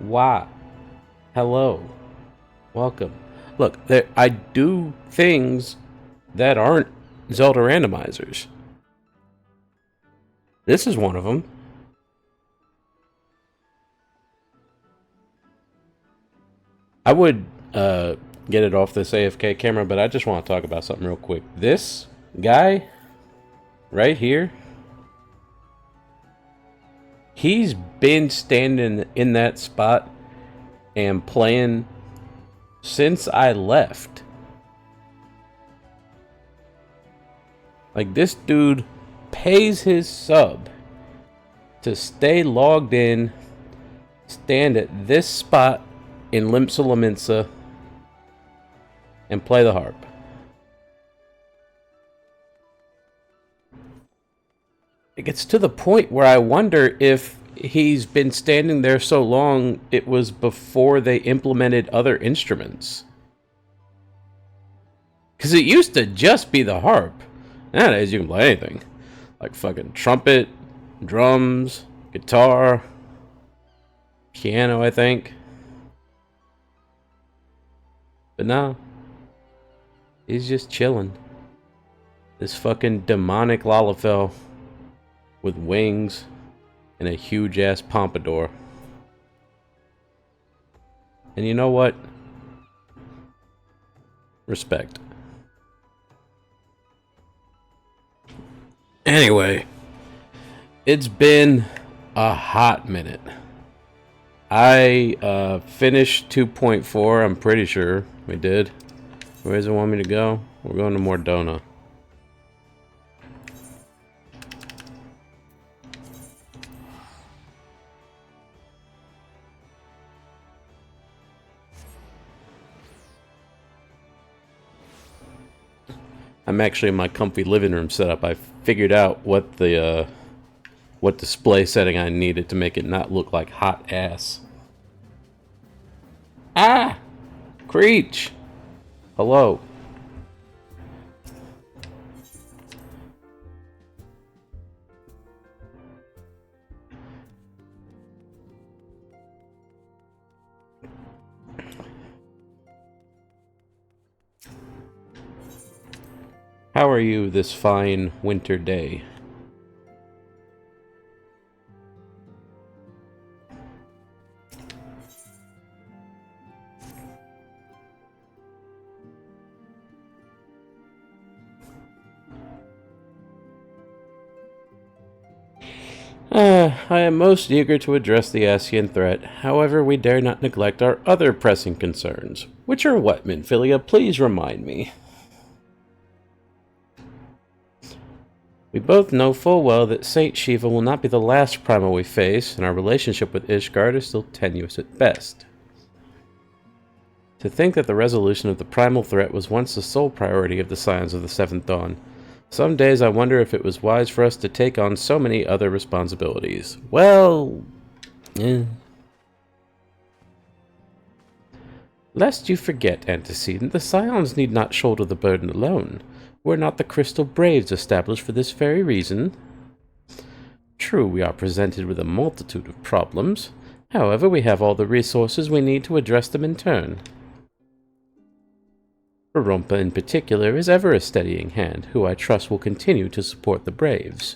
Why? Hello. Welcome. Look, I do things that aren't Zelda randomizers. This is one of them. I would get it off this AFK camera, but I just want to talk about something real quick. This guy right here, he's been standing in that spot and playing since I left. Like, this dude pays his sub to stay logged in, stand at this spot in Limsa Laminsa, and play the harp. It gets to the point where I wonder if he's been standing there so long it was before they implemented other instruments. Because it used to just be the harp. Nowadays you can play anything. Like fucking trumpet, drums, guitar, piano, I think. But no. He's just chilling. This fucking demonic Lalafell with wings and a huge ass pompadour. And you know what? Respect. Anyway, it's been a hot minute. I finished 2.4, I'm pretty sure we did. Where does it want me to go? We're going to Mordona. I'm actually in my comfy living room setup. I figured out what the what display setting I needed to make it not look like hot ass. Ah! Creech! Hello. How are you this fine winter day? I am most eager to address the Ascian threat. However, we dare not neglect our other pressing concerns. Which are what, Minfilia? Please remind me. We both know full well that Saint Shiva will not be the last primal we face, and our relationship with Ishgard is still tenuous at best. To think that the resolution of the primal threat was once the sole priority of the Scions of the Seventh Dawn. Some days I wonder if it was wise for us to take on so many other responsibilities. Well... Lest you forget, Antecedent, the Scions need not shoulder the burden alone. Were not the Crystal Braves established for this very reason? True, we are presented with a multitude of problems. However, we have all the resources we need to address them in turn. Rompa in particular is ever a steadying hand, who I trust will continue to support the Braves.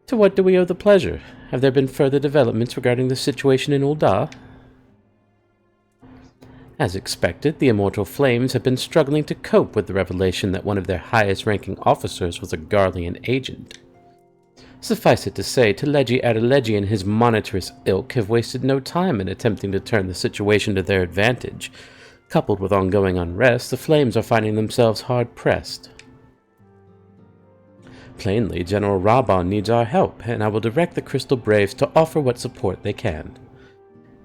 To what do we owe the pleasure? Have there been further developments regarding the situation in Ul'dah? As expected, the Immortal Flames have been struggling to cope with the revelation that one of their highest-ranking officers was a Garlean agent. Suffice it to say, Telegi Adelegi and his monitorous ilk have wasted no time in attempting to turn the situation to their advantage. Coupled with ongoing unrest, the Flames are finding themselves hard-pressed. Plainly, General Raban needs our help, and I will direct the Crystal Braves to offer what support they can.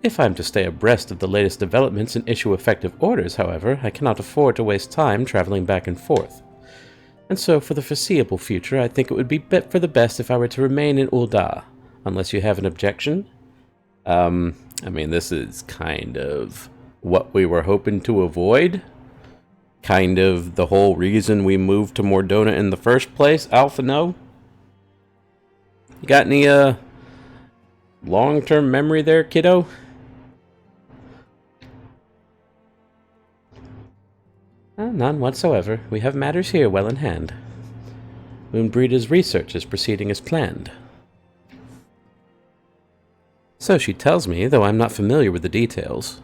If I am to stay abreast of the latest developments and issue effective orders, however, I cannot afford to waste time traveling back and forth. And so, for the foreseeable future, I think it would be for the best if I were to remain in Ul'dah, unless you have an objection. I mean, this is kind of what we were hoping to avoid. Kind of the whole reason we moved to Mordona in the first place. Alpha, no? You got any, Long-term memory there, kiddo? None whatsoever. We have matters here well in hand. Moonbreeder's research is proceeding as planned. So she tells me, though I'm not familiar with the details.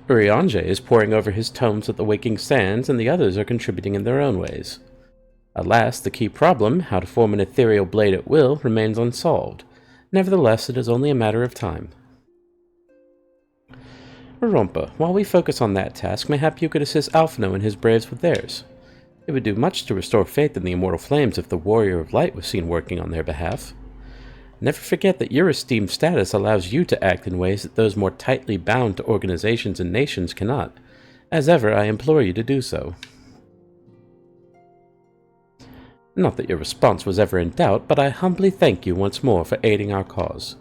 Urianger is poring over his tomes at the Waking Sands, and the others are contributing in their own ways. Alas, the key problem, how to form an ethereal blade at will, remains unsolved. Nevertheless, it is only a matter of time. Rorompa, while we focus on that task, mayhap you could assist Alphino and his braves with theirs. It would do much to restore faith in the immortal flames if the Warrior of Light was seen working on their behalf. Never forget that your esteemed status allows you to act in ways that those more tightly bound to organizations and nations cannot. As ever, I implore you to do so. Not that your response was ever in doubt, but I humbly thank you once more for aiding our cause.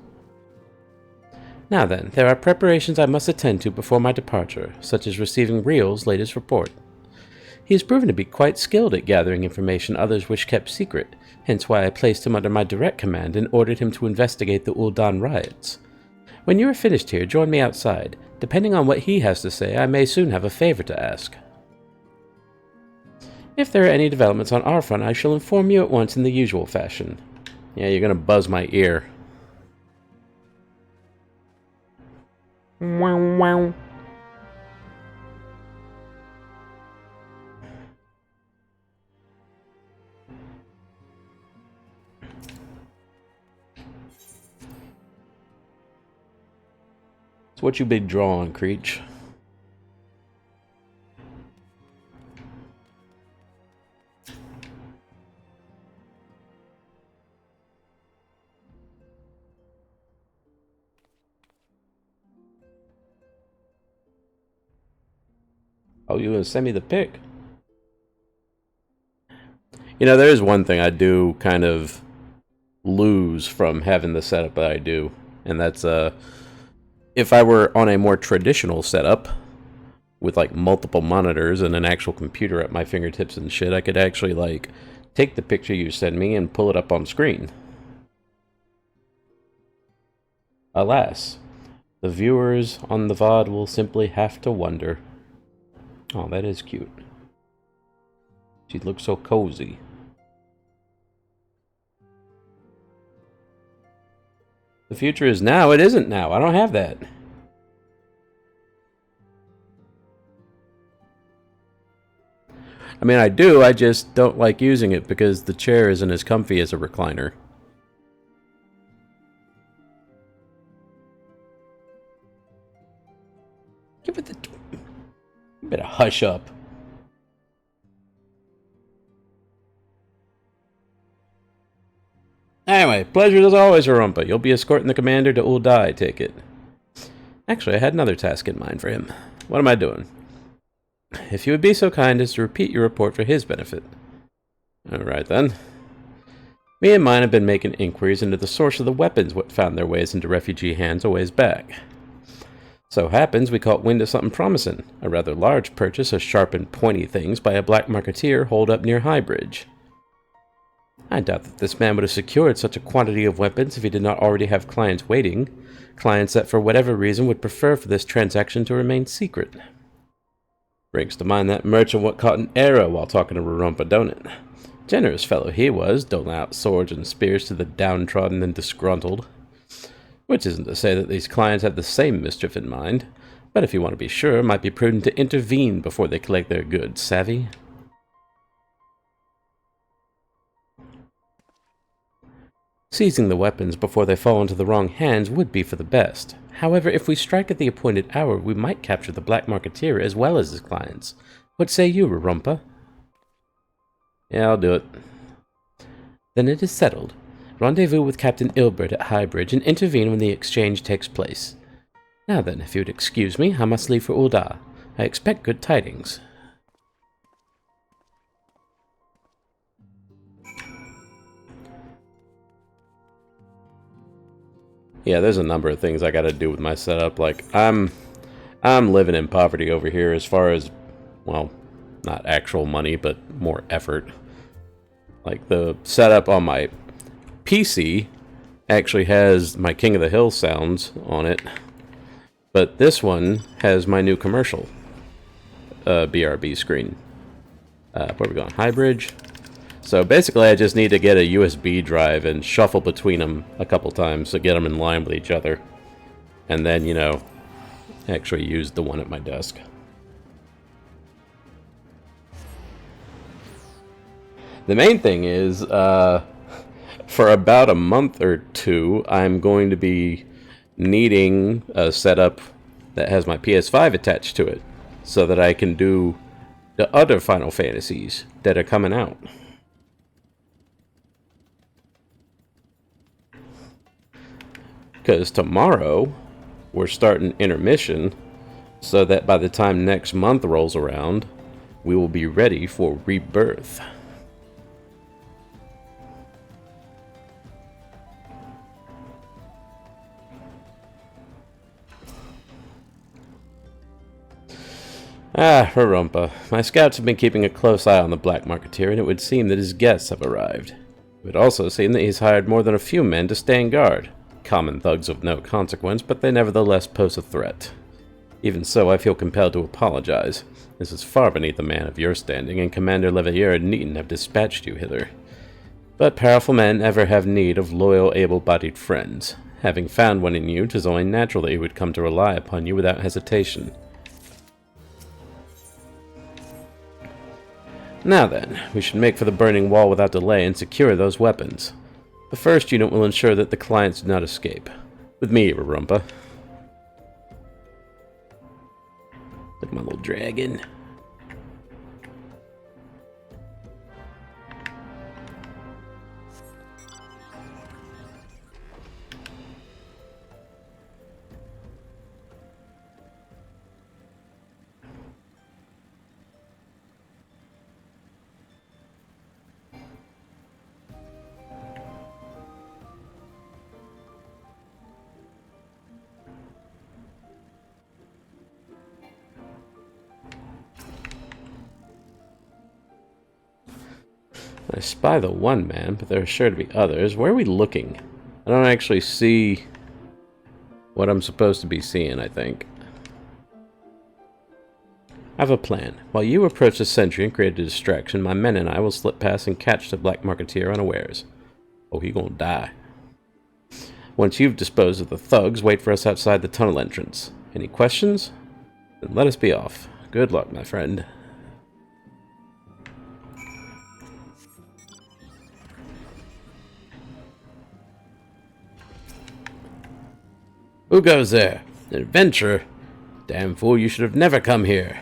Now then, there are preparations I must attend to before my departure, such as receiving Riel's latest report. He has proven to be quite skilled at gathering information others wish kept secret, hence why I placed him under my direct command and ordered him to investigate the Ul'dan riots. When you are finished here, join me outside. Depending on what he has to say, I may soon have a favor to ask. If there are any developments on our front, I shall inform you at once in the usual fashion. Yeah, you're gonna buzz my ear. Wow, wow. So what you been drawing, Creech? Oh, you gonna send me the pic? You know, there is one thing I do kind of lose from having the setup that I do, and that's if I were on a more traditional setup with like multiple monitors and an actual computer at my fingertips and shit, I could actually like take the picture you send me and pull it up on screen. Alas, the viewers on the VOD will simply have to wonder. Oh, that is cute. She looks so cozy. The future is now. It isn't now. I don't have that. I mean, I do. I just don't like using it because the chair isn't as comfy as a recliner. Give it the... You better hush up. Anyway, pleasure as always, Rorompa. You'll be escorting the commander to Ul'dah, I take it. Actually, I had another task in mind for him. What am I doing? If you would be so kind as to repeat your report for his benefit. Alright then. Me and mine have been making inquiries into the source of the weapons what found their ways into refugee hands a ways back. So happens we caught wind of something promising, a rather large purchase of sharp and pointy things by a black marketeer holed up near Highbridge. I doubt that this man would have secured such a quantity of weapons if he did not already have clients waiting, clients that for whatever reason would prefer for this transaction to remain secret. Brings to mind that merchant what caught an arrow while talking to Rorompa, don't it? Generous fellow he was, doling out swords and spears to the downtrodden and disgruntled. Which isn't to say that these clients have the same mischief in mind, but if you want to be sure, it might be prudent to intervene before they collect their goods, savvy? Seizing the weapons before they fall into the wrong hands would be for the best. However, if we strike at the appointed hour, we might capture the black marketeer as well as his clients. What say you, Rorompa? Yeah, I'll do it. Then it is settled. Rendezvous with Captain Ilbert at Highbridge and intervene when the exchange takes place. Now then, if you would excuse me, I must leave for Ul'dah. I expect good tidings. Yeah, there's a number of things I gotta do with my setup. Like, I'm living in poverty over here as far as, well, not actual money, but more effort. Like, the setup on my PC actually has my King of the Hill sounds on it, but this one has my new commercial BRB screen. Where are we going? High Bridge. So basically I just need to get a USB drive and shuffle between them a couple times to get them in line with each other. And then, you know, actually use the one at my desk. The main thing is, for about a month or two, I'm going to be needing a setup that has my PS5 attached to it, so that I can do the other Final Fantasies that are coming out. Because tomorrow, we're starting intermission, so that by the time next month rolls around, we will be ready for Rebirth. Ah, Harumpa. My scouts have been keeping a close eye on the black marketeer, and it would seem that his guests have arrived. It would also seem that he's hired more than a few men to stand guard. Common thugs of no consequence, but they nevertheless pose a threat. Even so, I feel compelled to apologize. This is far beneath a man of your standing, and Commander Leveilleur and Neaton have dispatched you hither. But powerful men ever have need of loyal, able-bodied friends. Having found one in you, 'tis only natural that he would come to rely upon you without hesitation. Now then, we should make for the burning wall without delay and secure those weapons. The first unit will ensure that the clients do not escape. With me, Rarumpa. Look at my little dragon. I spy the one man, but there are sure to be others. Where are we looking? I don't actually see what I'm supposed to be seeing, I think. I have a plan. While you approach the sentry and create a distraction, my men and I will slip past and catch the black marketeer unawares. Oh, he gonna die. Once you've disposed of the thugs, wait for us outside the tunnel entrance. Any questions? Then let us be off. Good luck, my friend. Who goes there? An adventurer? Damn fool, you should have never come here.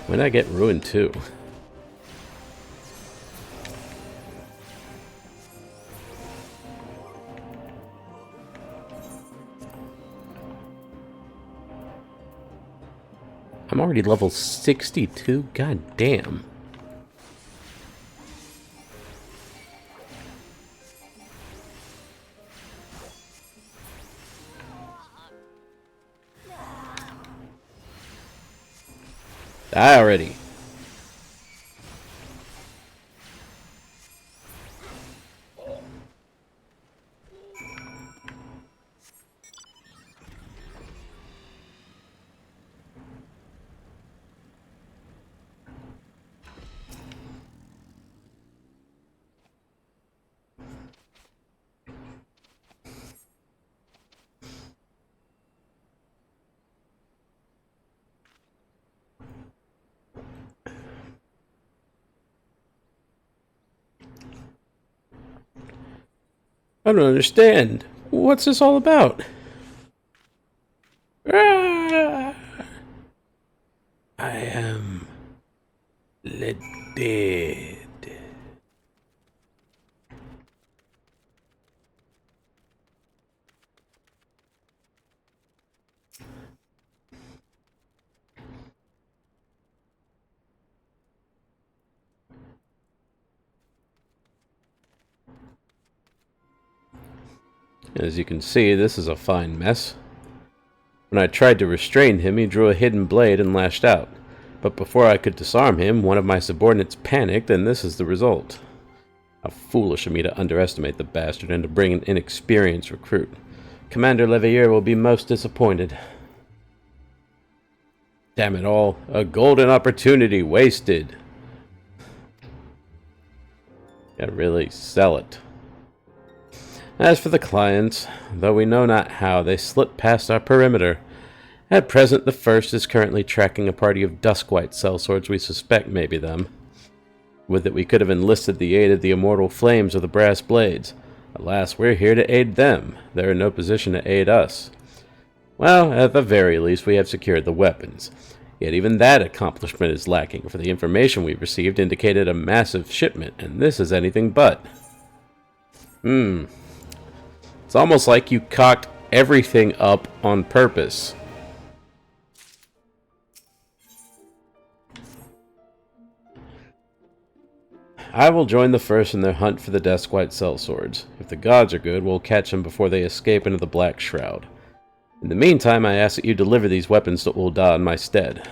When did I get ruined too? I'm already level 62? God damn. Die already. I don't understand. What's this all about? Ah! I am dead. As you can see, this is a fine mess. When I tried to restrain him, he drew a hidden blade and lashed out. But before I could disarm him, one of my subordinates panicked, and this is the result. How foolish of me to underestimate the bastard and to bring an inexperienced recruit. Commander Leveilleur will be most disappointed. Damn it all, a golden opportunity wasted. Gotta really sell it. As for the clients, though we know not how, they slipped past our perimeter. At present, the first is currently tracking a party of Duskwhite sellswords we suspect may be them. Would that we could have enlisted the aid of the immortal flames of the brass blades. Alas, we're here to aid them. They're in no position to aid us. Well, at the very least, we have secured the weapons. Yet even that accomplishment is lacking, for the information we received indicated a massive shipment, and this is anything but. It's almost like you cocked everything up on purpose. I will join the first in their hunt for the Duskwhite sellswords. If the gods are good, we'll catch them before they escape into the Black Shroud. In the meantime, I ask that you deliver these weapons to Ul'dah in my stead.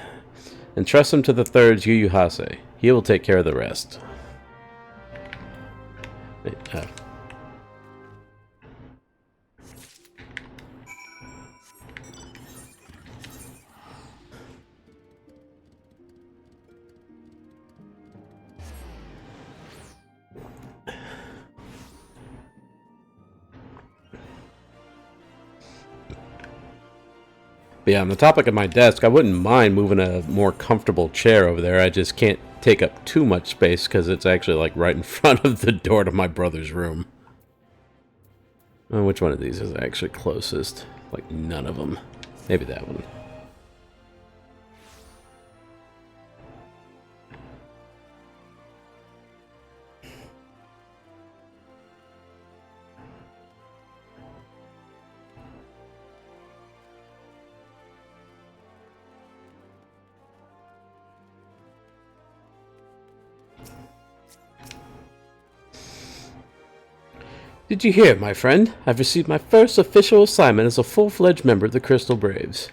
Entrust them to the third's Yu Hase. He will take care of the rest. But yeah, on the topic of my desk, I wouldn't mind moving a more comfortable chair over there. I just can't take up too much space because it's actually like right in front of the door to my brother's room. Which one of these is actually closest? Like none of them. Maybe that one. Did you hear, my friend? I've received my first official assignment as a full-fledged member of the Crystal Braves.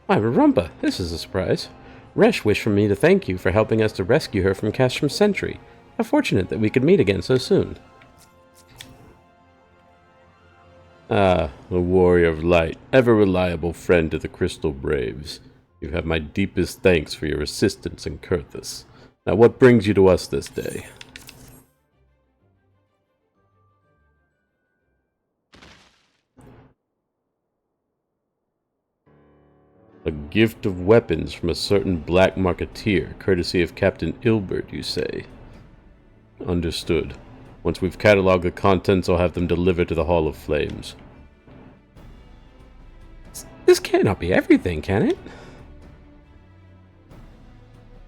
Why, Rorumpa, this is a surprise. Resh wished for me to thank you for helping us to rescue her from Castrum Sentry. How fortunate that we could meet again so soon. Ah, the Warrior of Light, ever reliable friend to the Crystal Braves. You have my deepest thanks for your assistance in Kurthus. Now what brings you to us this day? A gift of weapons from a certain black marketeer, courtesy of Captain Ilbert, you say? Understood. Once we've cataloged the contents, I'll have them delivered to the Hall of Flames. This cannot be everything, can it?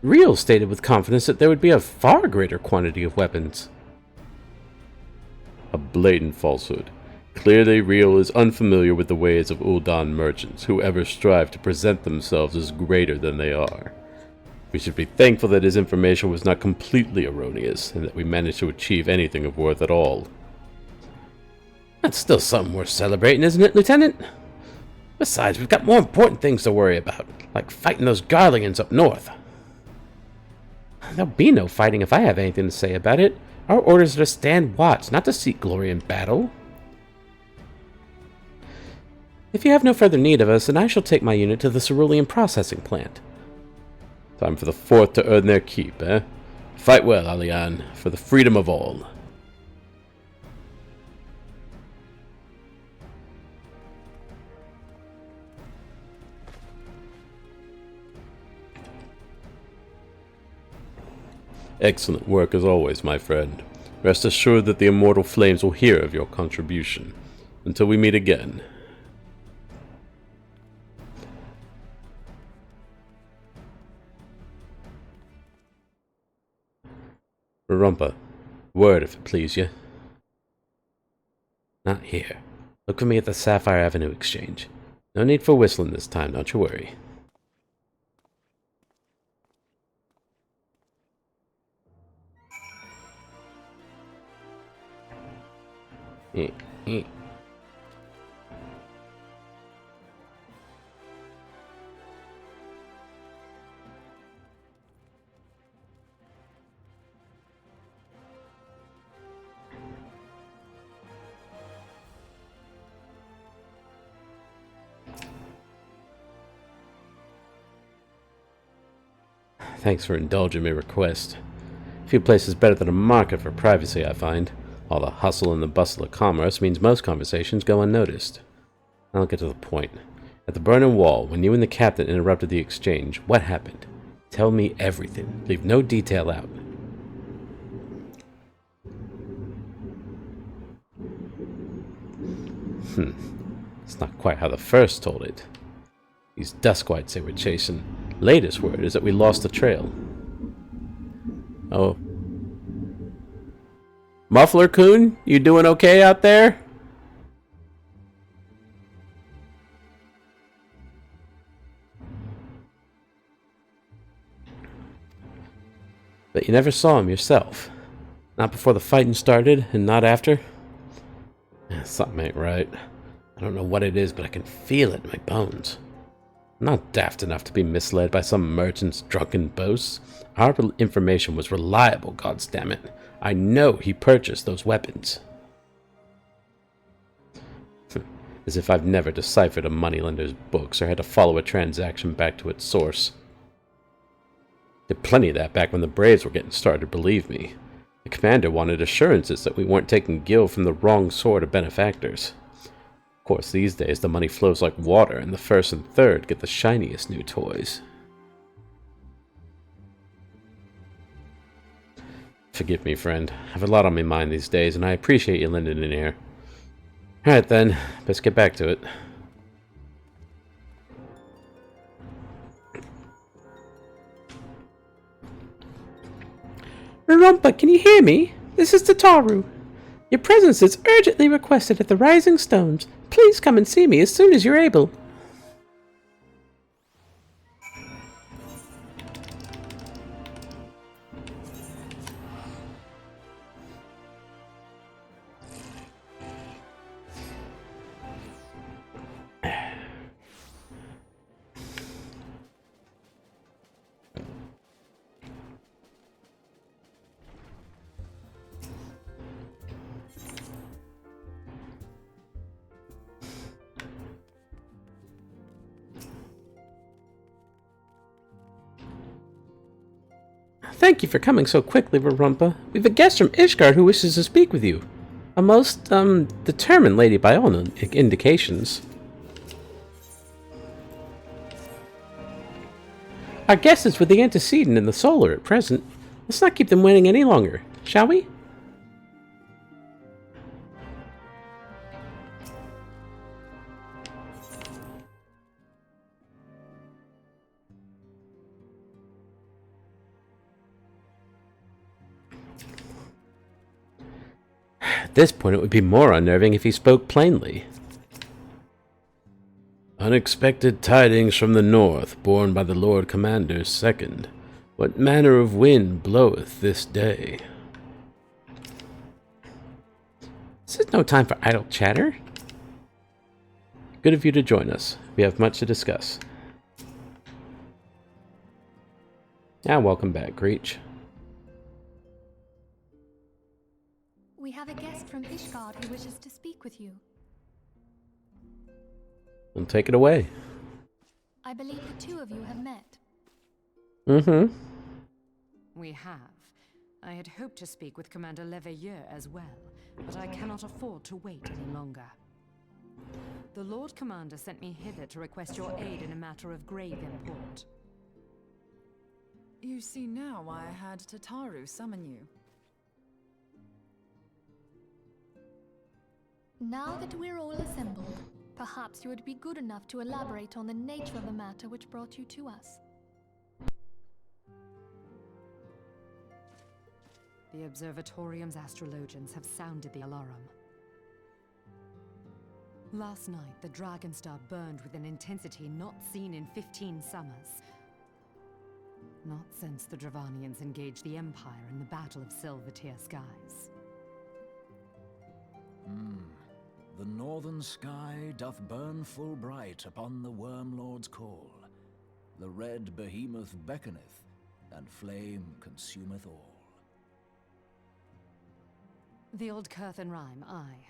Real stated with confidence that there would be a far greater quantity of weapons. A blatant falsehood. Clearly, Real is unfamiliar with the ways of Ul'dah merchants, who ever strive to present themselves as greater than they are. We should be thankful that his information was not completely erroneous, and that we managed to achieve anything of worth at all. That's still something worth celebrating, isn't it, Lieutenant? Besides, we've got more important things to worry about, like fighting those Garleans up north. There'll be no fighting if I have anything to say about it. Our orders are to stand watch, not to seek glory in battle. If you have no further need of us, then I shall take my unit to the cerulean processing plant. Time for the fourth to earn their keep, eh? Fight well, Alian, for the freedom of all. Excellent work as always, my friend. Rest assured that the immortal flames will hear of your contribution. Until we meet again. Rorumpa, word if it please you. Not here. Look for me at the Sapphire Avenue Exchange. No need for whistling this time, don't you worry. Thanks for indulging my request. Few places better than a market for privacy, I find. All the hustle and the bustle of commerce means most conversations go unnoticed. I'll get to the point. At the Burning Wall, when you and the captain interrupted the exchange, what happened? Tell me everything. Leave no detail out. It's not quite how the first told it. These Duskwites they were chasing. Latest word is that we lost the trail. Oh. Muffler Coon, you doing okay out there? But you never saw him yourself. Not before the fighting started, and not after? Something ain't right. I don't know what it is, but I can feel it in my bones. I'm not daft enough to be misled by some merchant's drunken boasts. Our information was reliable, goddammit. I know he purchased those weapons. As if I've never deciphered a moneylender's books or had to follow a transaction back to its source. Did plenty of that back when the Braves were getting started, believe me. The commander wanted assurances that we weren't taking gil from the wrong sort of benefactors. Of course, these days the money flows like water, and the first and third get the shiniest new toys. Forgive me, friend. I have a lot on my mind these days, and I appreciate you lending an ear. Alright then, best get back to it. Rumpa, can you hear me? This is Tataru. Your presence is urgently requested at the Rising Stones. Please come and see me as soon as you're able. Thank you for coming so quickly, Varumpa. We've a guest from Ishgard who wishes to speak with you. A most, determined lady by all indications. Our guest is with the antecedent and the solar at present. Let's not keep them waiting any longer, shall we? At this point, it would be more unnerving if he spoke plainly. Unexpected tidings from the north, borne by the Lord Commander's second. What manner of wind bloweth this day? This is no time for idle chatter. Good of you to join us. We have much to discuss. Welcome back, Greach. We have a guest from Ishgard who wishes to speak with you. Well, take it away. I believe the two of you have met. Mm-hmm. We have. I had hoped to speak with Commander Leveilleur as well, but I cannot afford to wait any longer. The Lord Commander sent me hither to request your aid in a matter of grave import. You see now why I had Tataru summon you. Now that we're all assembled, perhaps you would be good enough to elaborate on the nature of the matter which brought you to us. The Observatorium's astrologians have sounded the alarm. Last night, the Dragonstar burned with an intensity not seen in 15 summers. Not since the Dravanians engaged the Empire in the Battle of Silvertear Skies. The northern sky doth burn full bright upon the Wormlord's call. The red behemoth beckoneth, and flame consumeth all. The old Curthan rhyme, aye.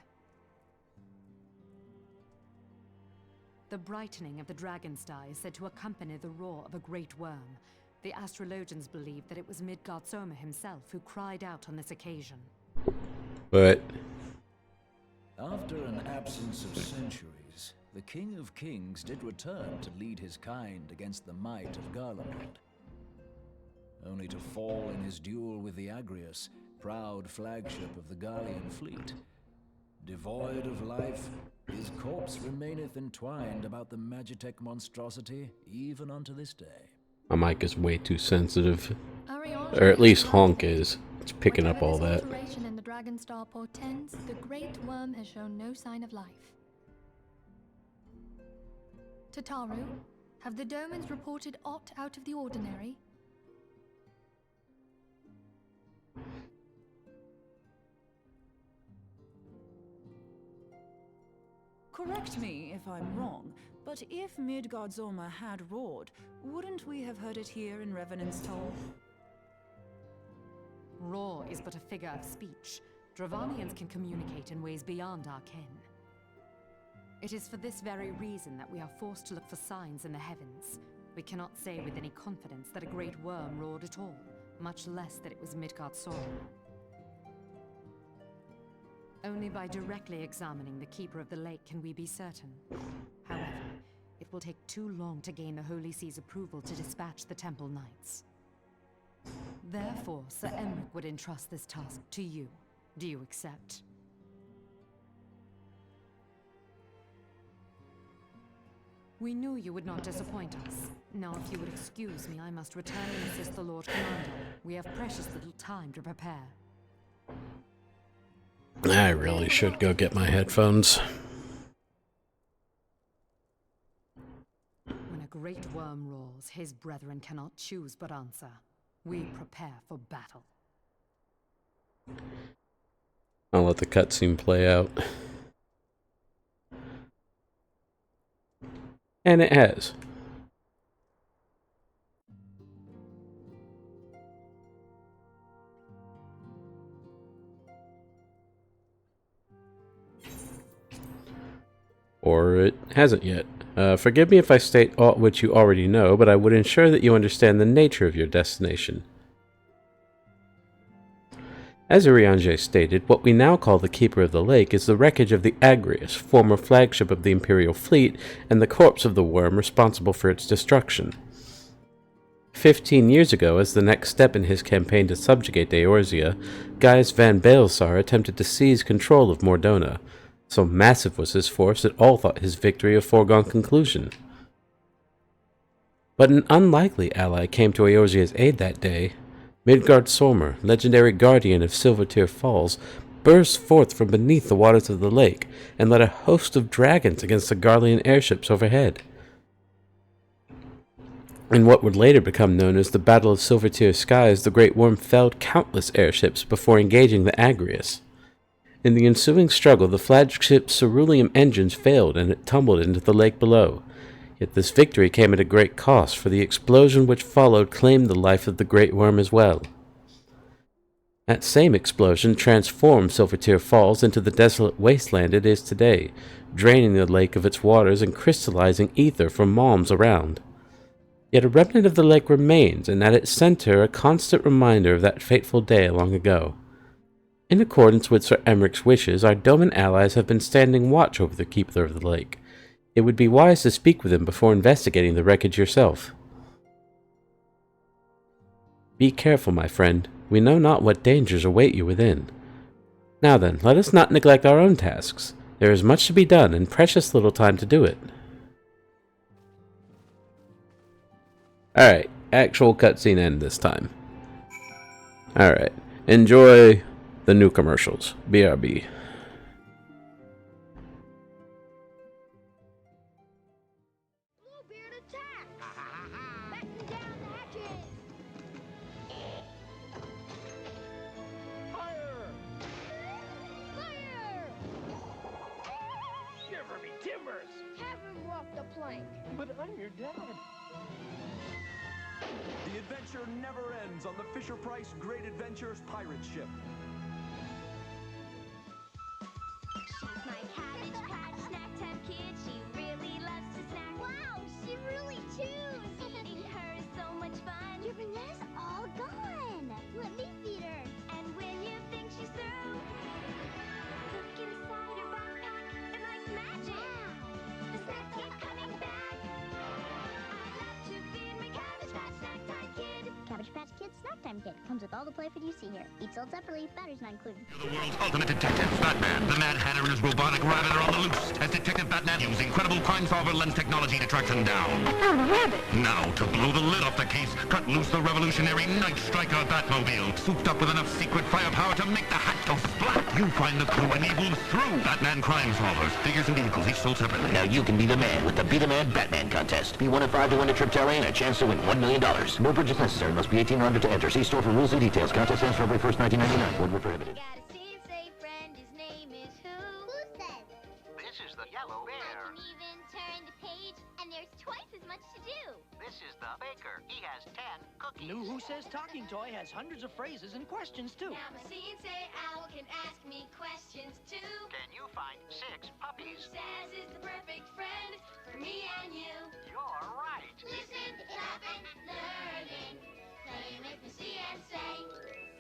The brightening of the Dragonstar is said to accompany the roar of a great worm, The astrologians believe that it was Midgard Soma himself who cried out on this occasion. But After an absence of centuries, the King of Kings did return to lead his kind against the might of Garlemald, only to fall in his duel with the Agrius, proud flagship of the Garlean fleet. Devoid of life, his corpse remaineth entwined about the Magitech monstrosity even unto this day. my mic is way too sensitive. Ariange Or at least is Honk right. is. It's picking up all Whatever that. this alteration in the Dragon Star portends, the Great Worm has shown no sign of life. Tataru, have the Domans reported aught out of the ordinary? Correct me if I'm wrong, but if Midgard Zorma had roared, wouldn't we have heard it here in Revenant's Toll? Roar is but a figure of speech. Dravanians can communicate in ways beyond our ken. It is for this very reason that we are forced to look for signs in the heavens. We cannot say with any confidence that a great worm roared at all, much less that it was Midgard Zorma. Only by directly examining the Keeper of the Lake can we be certain. However, it will take too long to gain the Holy See's approval to dispatch the Temple Knights. Therefore, Sir Emric would entrust this task to you. Do you accept? We knew you would not disappoint us. Now, if you would excuse me, I must return and assist the Lord Commander. We have precious little time to prepare. I really should go get my headphones. When a great worm roars, his brethren cannot choose but answer. We prepare for battle. I'll let the cutscene play out. And it has. Or it hasn't yet. Forgive me if I state aught which you already know, but I would ensure that you understand the nature of your destination. As Urianger stated, what we now call the Keeper of the Lake is the wreckage of the Agrius, former flagship of the Imperial fleet, and the corpse of the worm responsible for its destruction. 15 years ago, as the next step in his campaign to subjugate Eorzea, Gaius van Baelsar attempted to seize control of Mordona. So massive was his force that all thought his victory a foregone conclusion. But an unlikely ally came to Eorzea's aid that day. Midgard Sormer, legendary guardian of Silvertear Falls, burst forth from beneath the waters of the lake and led a host of dragons against the Garlean airships overhead. In what would later become known as the Battle of Silvertear Skies, the Great Worm felled countless airships before engaging the Agrius. In the ensuing struggle, the flagship's cerulean engines failed and it tumbled into the lake below. Yet this victory came at a great cost, for the explosion which followed claimed the life of the Great Worm as well. That same explosion transformed Silvertear Falls into the desolate wasteland it is today, draining the lake of its waters and crystallizing ether from malms around. Yet a remnant of the lake remains, and at its center a constant reminder of that fateful day long ago. In accordance with Sir Emric's wishes, our Doman allies have been standing watch over the Keeper of the Lake. It would be wise to speak with him before investigating the wreckage yourself. Be careful, my friend. We know not what dangers await you within. Now then, let us not neglect our own tasks. There is much to be done, and precious little time to do it. Alright, actual cutscene end this time. Alright, enjoy the new commercials. BRB. Bluebeard attack! Batten down the hatches! Fire! Fire! Shiver me timbers! Have him walk the plank. But I'm your dad. The adventure never ends on the Fisher-Price Great Adventures pirate ship. She's my Cabbage Patch snack time kid. She really loves to snack. Wow, she really chews. Eating her is so much fun. You're Batman kit. Comes with all the playfit you see here. Each sold separately, batteries not included. The world's ultimate detective, Batman. The Mad Hatter and his robotic rabbit are on the loose. As Detective Batman uses incredible crime-solver lens technology to track them down. I found a rabbit! Now, to blow the lid off the case, cut loose the revolutionary Night Striker Batmobile, souped up with enough secret firepower to make the hat go splat. You find the clue and he moves through. Batman Crime Solvers. Figures and vehicles, each sold separately. Now you can be the man with the Be the Man Batman contest. Be 1 in 5 to win a trip to LA and a chance to win $1 million. No purchase necessary. Must be 18 or under to enter. See store for rules and details. Contest ends February 1st, 1999. Void where prohibited. Got a sensei friend, his name is who? Who said? This is the yellow I bear. can even turn the page, and there's twice as much to do. This is the baker. He has 10 cookies. New Who Says Talking Toy has hundreds of phrases and questions, too. Now my sensei owl can ask me questions too. Can you find 6 puppies? Says is the perfect friend for me and you. You're right. Listen, laughing, learning, playing with the sensei.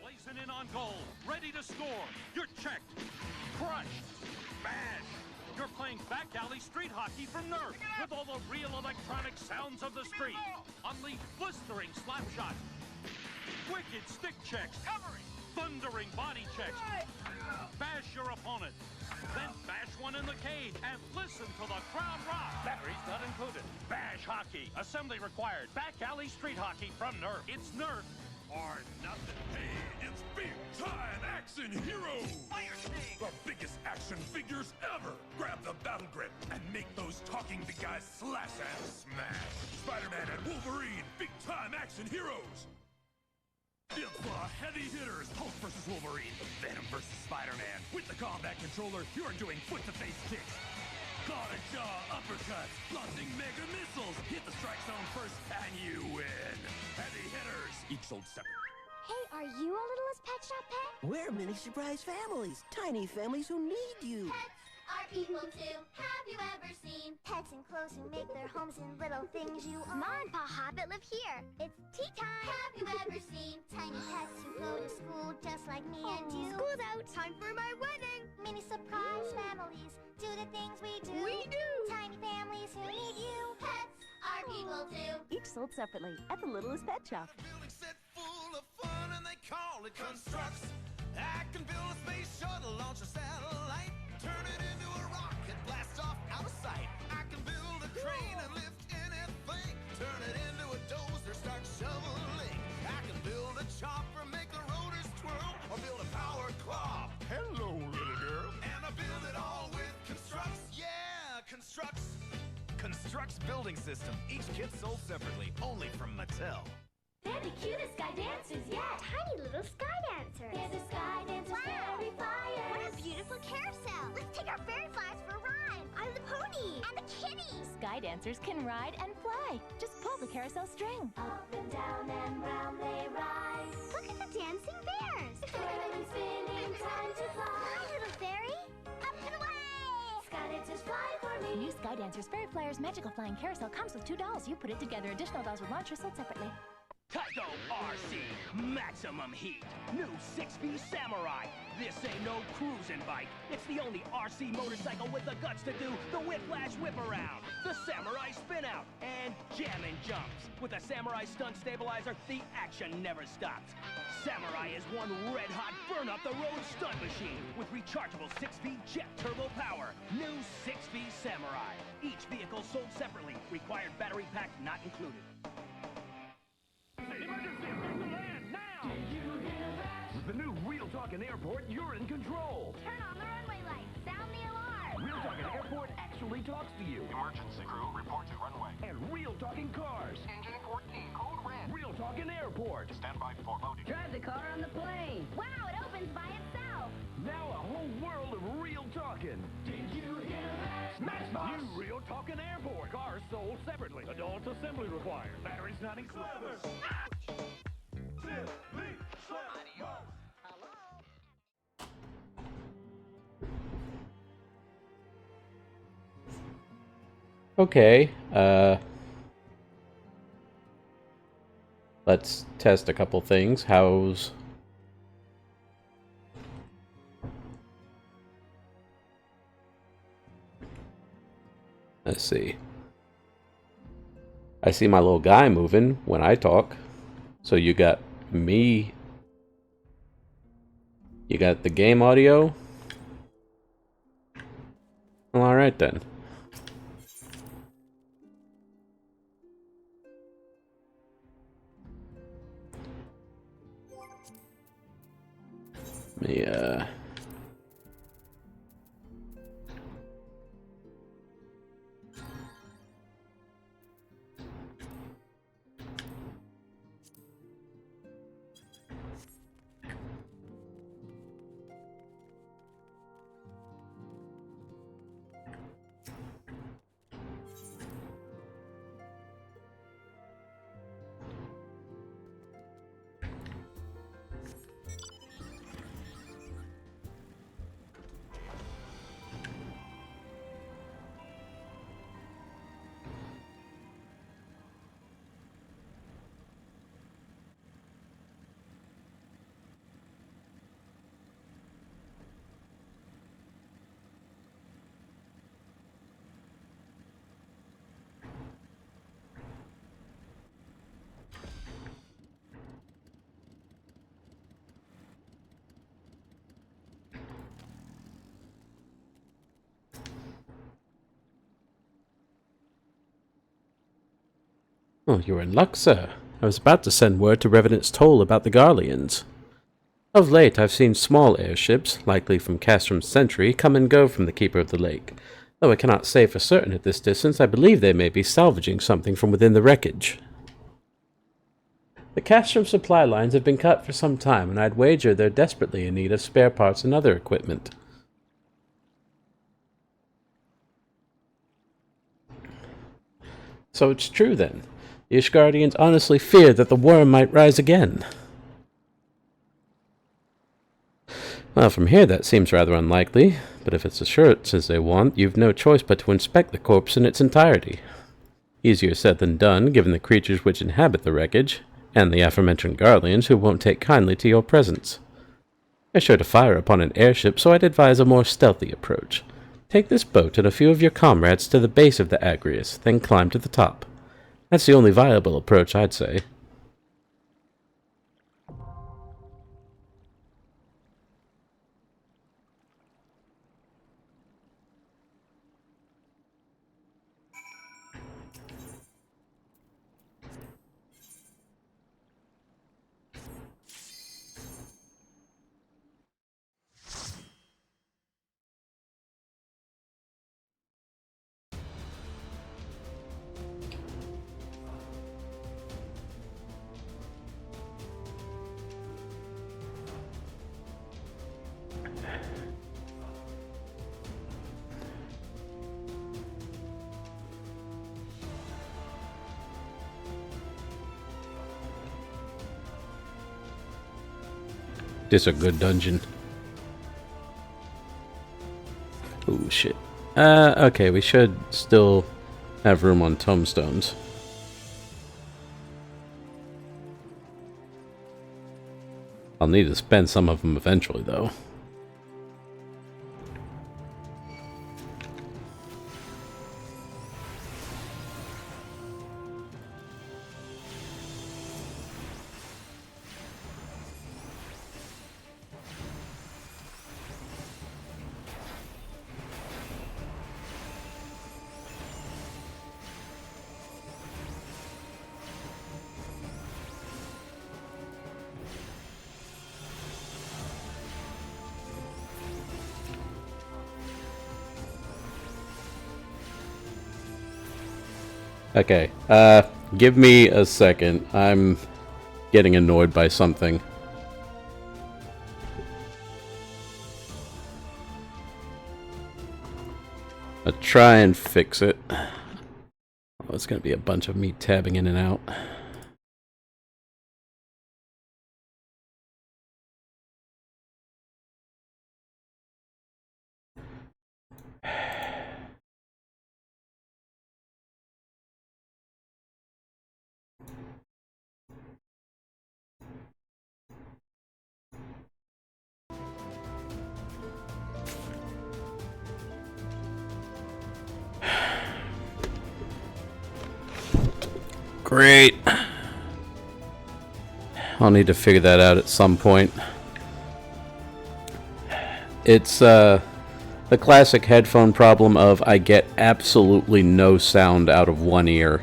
Blazing in on goal, ready to score. You're checked, crushed, bashed. You're playing back alley street hockey from Nerf with all the real electronic sounds of the street. Unleash blistering slap shots, wicked stick checks, thundering body checks. Bash your opponent, then bash one in the cage and listen to the crowd rock. Batteries not included. Bash hockey, assembly required. Back alley street hockey from Nerf. It's Nerf or nothing. Hey, it's Big Time Action Heroes! The biggest action figures ever! Grab the battle grip and make those talking big guys slash and smash! Spider-Man and Wolverine, Big Time Action Heroes! It's the heavy hitters, Hulk versus Wolverine, Venom versus Spider-Man. With the combat controller, you're doing foot-to-face kicks. Collar jaw uppercuts, launching mega missiles. Hit the strike zone first and you win. Heavy hitters, each sold separate. Hey, are you a Littlest Pet Shop pet? We're mini surprise families. Tiny families who need you. Pets are people too. Have you ever seen Pets and clothes who make their homes in little things you own. Ma and Pa Hobbit live here. It's tea time. Have you ever seen Tiny pets who go to school just like me and you. School's out. Time for my wedding. Mini surprise families do the things we do. We do. Tiny families who need you. Pets are people too. Each sold separately at the Littlest Pet Shop. Building set full of fun and they call it constructs. I can build a space shuttle, launch a satellite, turn it into a rocket, blast off out of sight. I can build a crane and lift anything, turn it into a dozer, start shoveling. I can build a chopper, make the rotors twirl, or build a power claw. Hello, little girl. And I build it all with constructs. Yeah, constructs. Constructs building system. Each kit sold separately, only from Mattel. They're the cutest sky dancers yet. Tiny little sky dancers. They're the sky dancers, fairy flyers. What a beautiful carousel. Let's take our fairy flyers for a ride. I'm the pony and the kitty. Sky dancers can ride and fly. Just pull the carousel string. Up and down and round they ride. Look at the dancing bears. Twirling, spinning, time to fly. Hi, little fairy. Up and away. Sky dancers fly for me. New Sky Dancers Fairy Flyers Magical Flying Carousel comes with $2. You put it together. Additional dolls with launcher sold separately. Tyco RC, maximum heat. New 6V Samurai. This ain't no cruising bike. It's the only RC motorcycle with the guts to do the whiplash whip around, the Samurai spin out, and jamming jumps. With a Samurai stunt stabilizer, the action never stops. Samurai is one red-hot burn-up-the-road stunt machine with rechargeable 6V jet turbo power. New 6V Samurai. Each vehicle sold separately. Required battery pack not included. Emergency! Land now! Did you hear that? With the new Real Talkin' Airport, you're in control. Turn on the runway lights. Sound the alarm. Real Talkin' Airport actually talks to you. Emergency crew, report to runway. And Real Talking Cars. Engine 14, code red. Real Talking Airport. Stand by for loading. Drive the car on the plane. Wow, it opens by itself. Now a whole world of Real Talkin'. Did you hear that? Smashbox! New Real Talkin' Airport. Cars sold separately. Adult assembly required. Batteries not included. Okay, let's test a couple things. Let's see. I see my little guy moving when I talk. So you got Me? You got the game audio? Well, alright then. Yeah. Oh, you're in luck, sir. I was about to send word to Revenant's Toll about the Garleans. Of late, I've seen small airships, likely from Castrom's Sentry, come and go from the Keeper of the Lake. Though I cannot say for certain at this distance, I believe they may be salvaging something from within the wreckage. The Castrom supply lines have been cut for some time, and I'd wager they're desperately in need of spare parts and other equipment. So it's true, then. The Ishgardians honestly fear that the worm might rise again. Well, from here that seems rather unlikely, but if it's assurances they want, you've no choice but to inspect the corpse in its entirety. Easier said than done, given the creatures which inhabit the wreckage, and the aforementioned Garleans who won't take kindly to your presence. They're sure to fire upon an airship, so I'd advise a more stealthy approach. Take this boat and a few of your comrades to the base of the Agrius, then climb to the top. That's the only viable approach, I'd say. This a good dungeon. Oh shit. Okay, we should still have room on tombstones. I'll need to spend some of them eventually, though. Okay, give me a second. I'm getting annoyed by something. I'll try and fix it. Oh, it's gonna be a bunch of me tabbing in and out. Great. I'll need to figure that out at some point. It's the classic headphone problem of I get absolutely no sound out of one ear.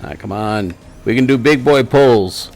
Ah, come on. We can do big boy pulls.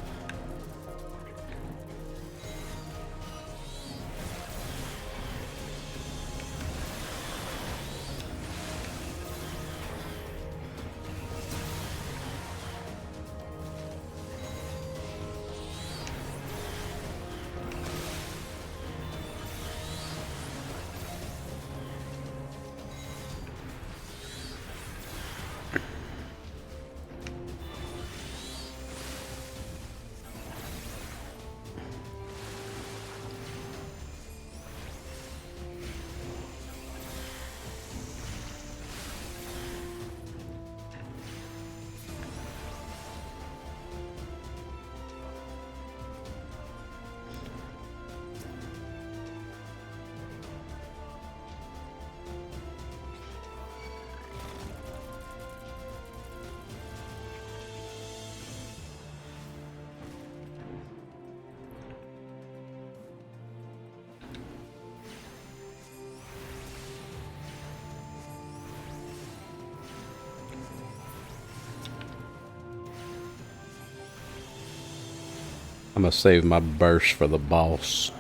I'm gonna save my burst for the boss.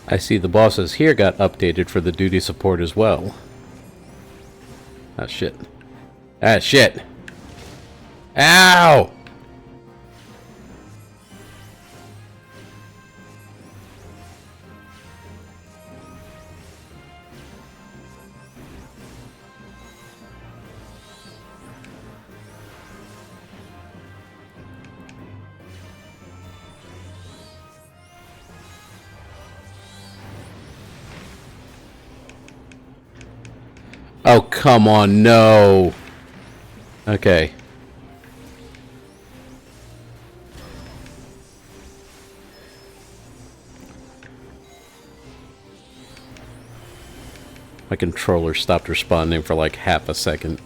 I see the bosses here got updated for the duty support as well. Ah, shit. Ah, shit. Ow! Oh, come on, no. Okay. My controller stopped responding for like half a second.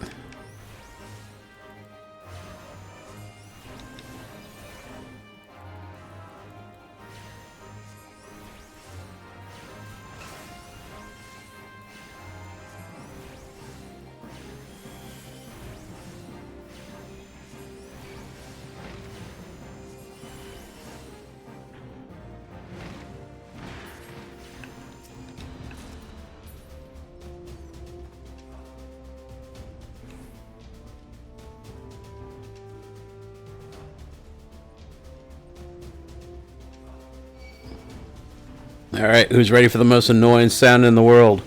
Alright, who's ready for the most annoying sound in the world?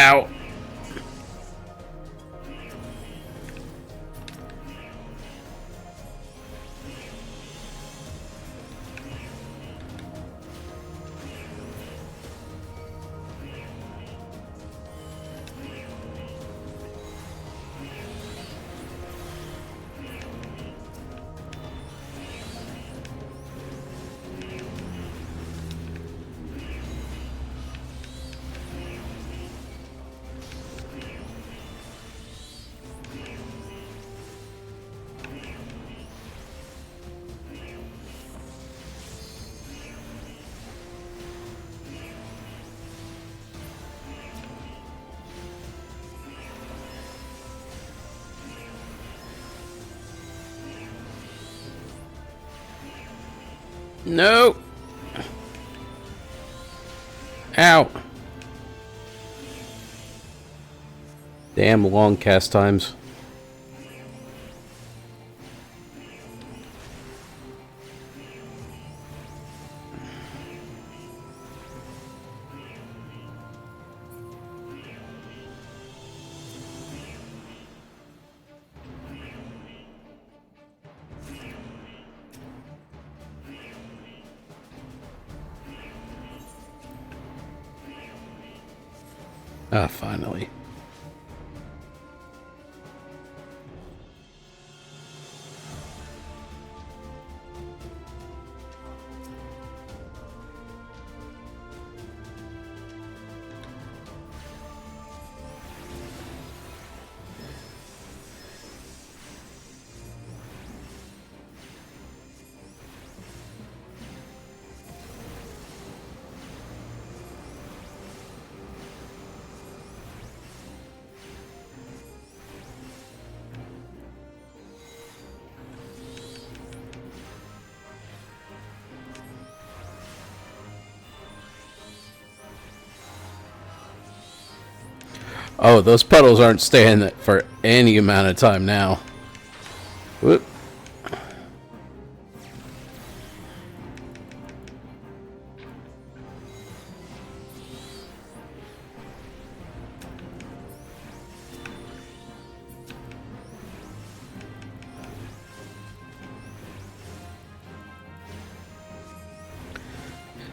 Ow. No. Ow. Damn long cast times. Ah, finally. Oh, those pedals aren't staying for any amount of time now. Whoop.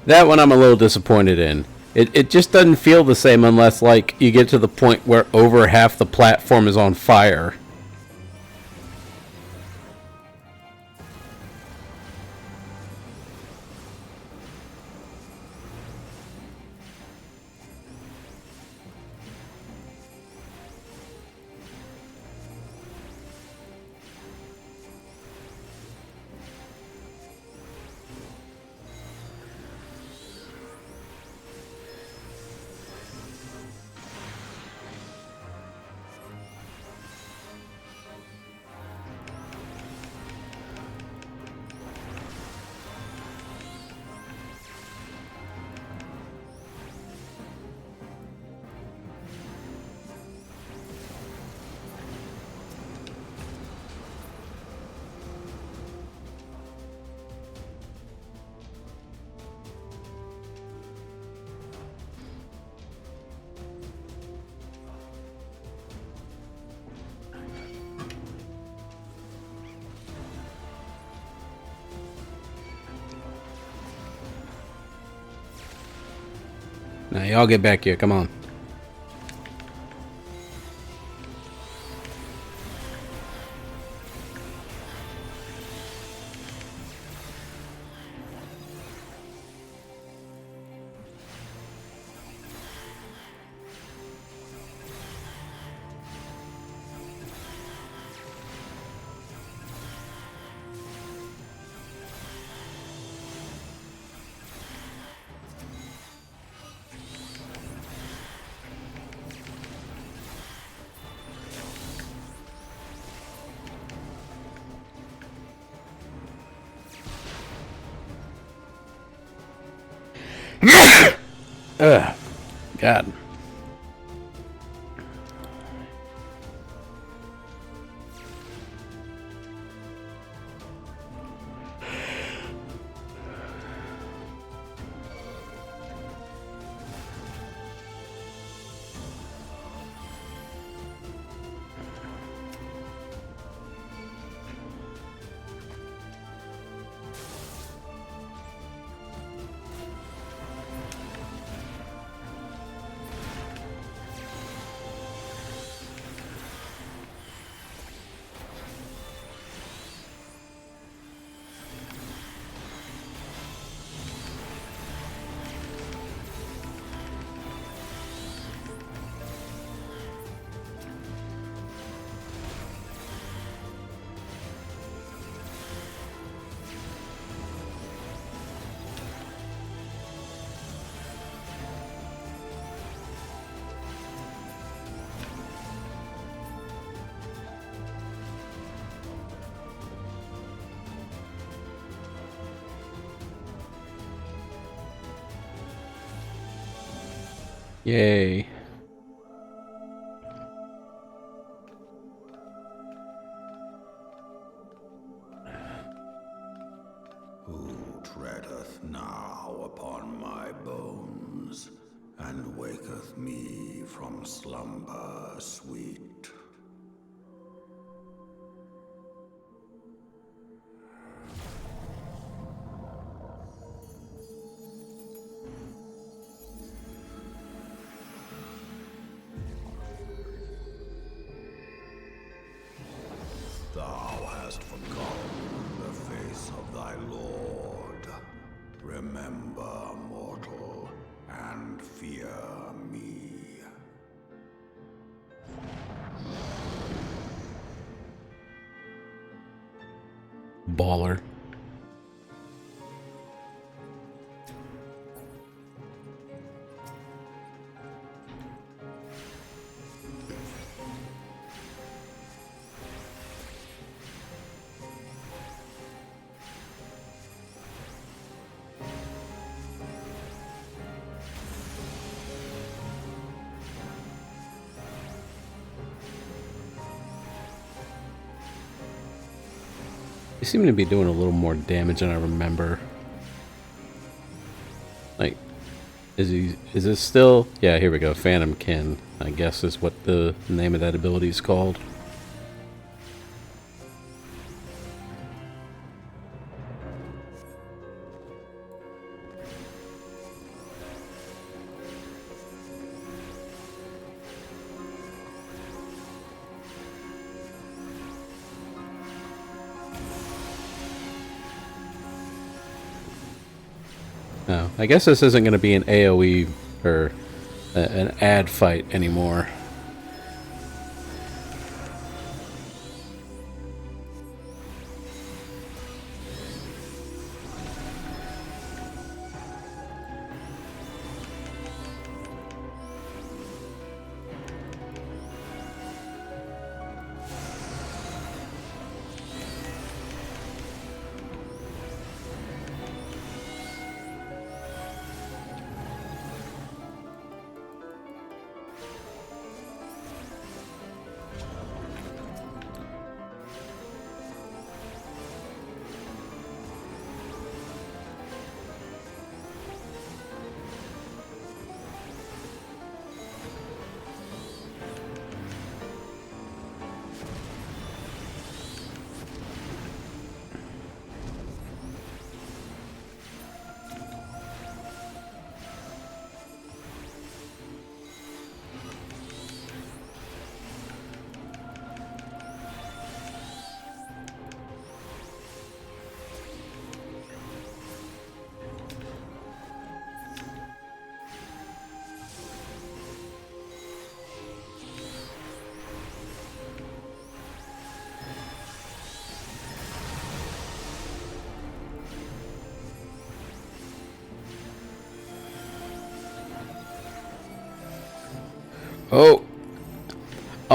That one I'm a little disappointed in. It just doesn't feel the same unless, like, you get to the point where over half the platform is on fire. Now, y'all get back here. Come on. Ugh. God. Yay. Who treadeth now upon my bones, and waketh me from slumber sweet? Thou hast forgotten the face of thy Lord. Remember, mortal, and fear me. Baller. They seem to be doing a little more damage than I remember. Like, is this still? Yeah, here we go. Phantom Kin, I guess is what the name of that ability is called. Oh, I guess this isn't going to be an AoE or an ad fight anymore.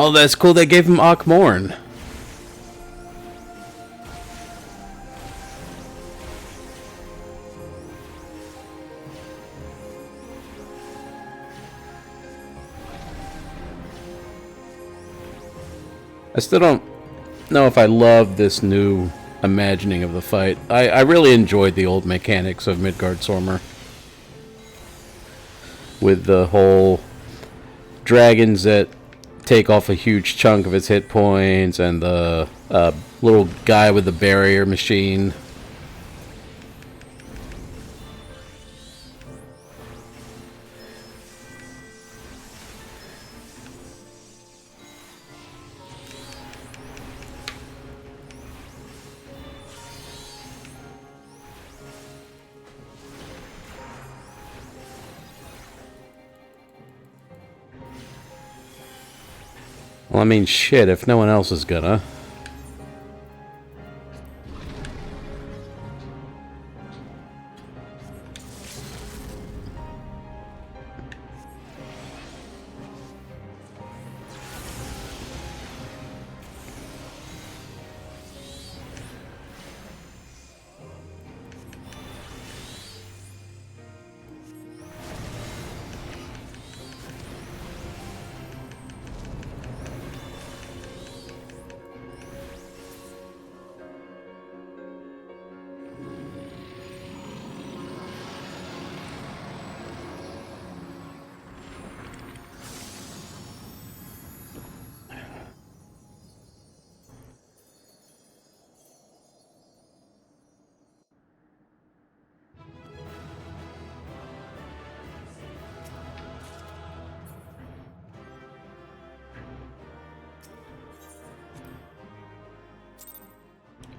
Oh, that's cool. They gave him Akmorn. I still don't know if I love this new imagining of the fight. I really enjoyed the old mechanics of Midgardsormr. With the whole dragons that take off a huge chunk of its hit points and the little guy with the barrier machine. Well, I mean, shit, if no one else is gonna.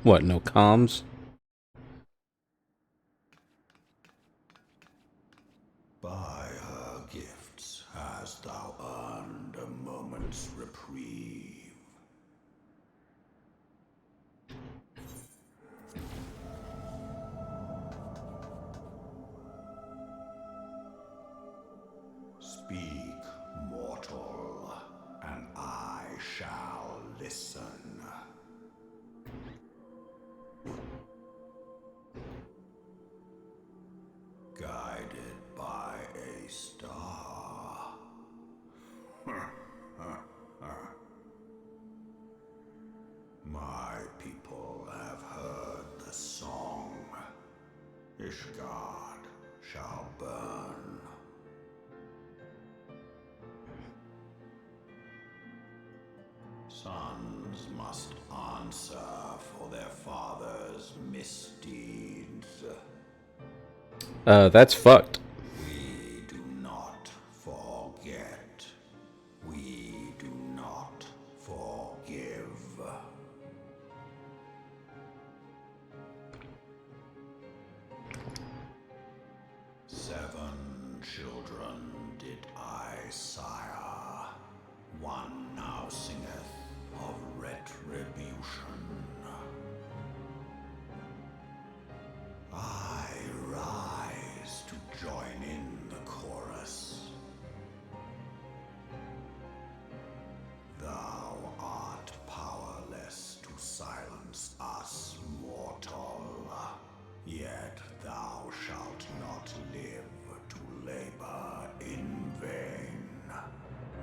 What, no comms? By her gifts hast thou earned a moment's reprieve. Speak, mortal, and I shall listen. Guided by a star. My people have heard the song. Ishgard shall burn. Sons must answer for their father's misdeeds. That's fucked. We do not forget. We do not forgive. Seven children did I sire. One now singeth of retribution. I rise to join in the chorus. Thou art powerless to silence us, mortal. Yet thou shalt not live to labor in vain.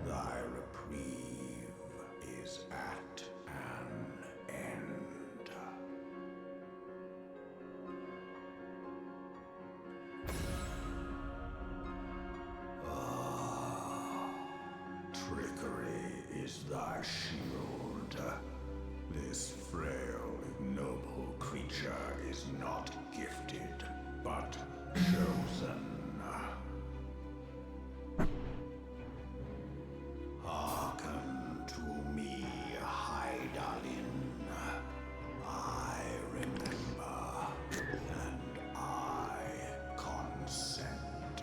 Thy reprieve is at an end. Trickery is thy shield. This frail, ignoble creature is not gifted, but chosen. Hearken to me, Hydaelyn. I remember, and I consent.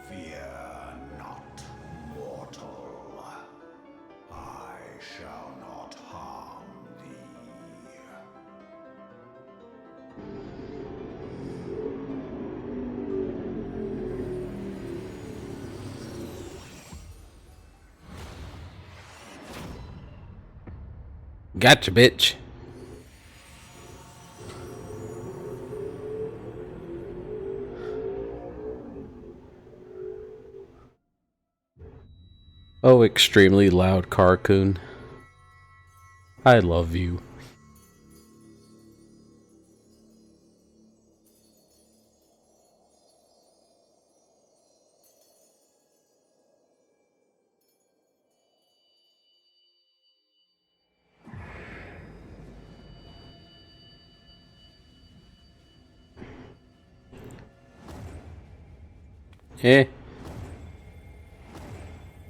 Fear not, mortal. I shall not harm thee. Gotcha, bitch. Oh, extremely loud Carcoon. I love you. Eh.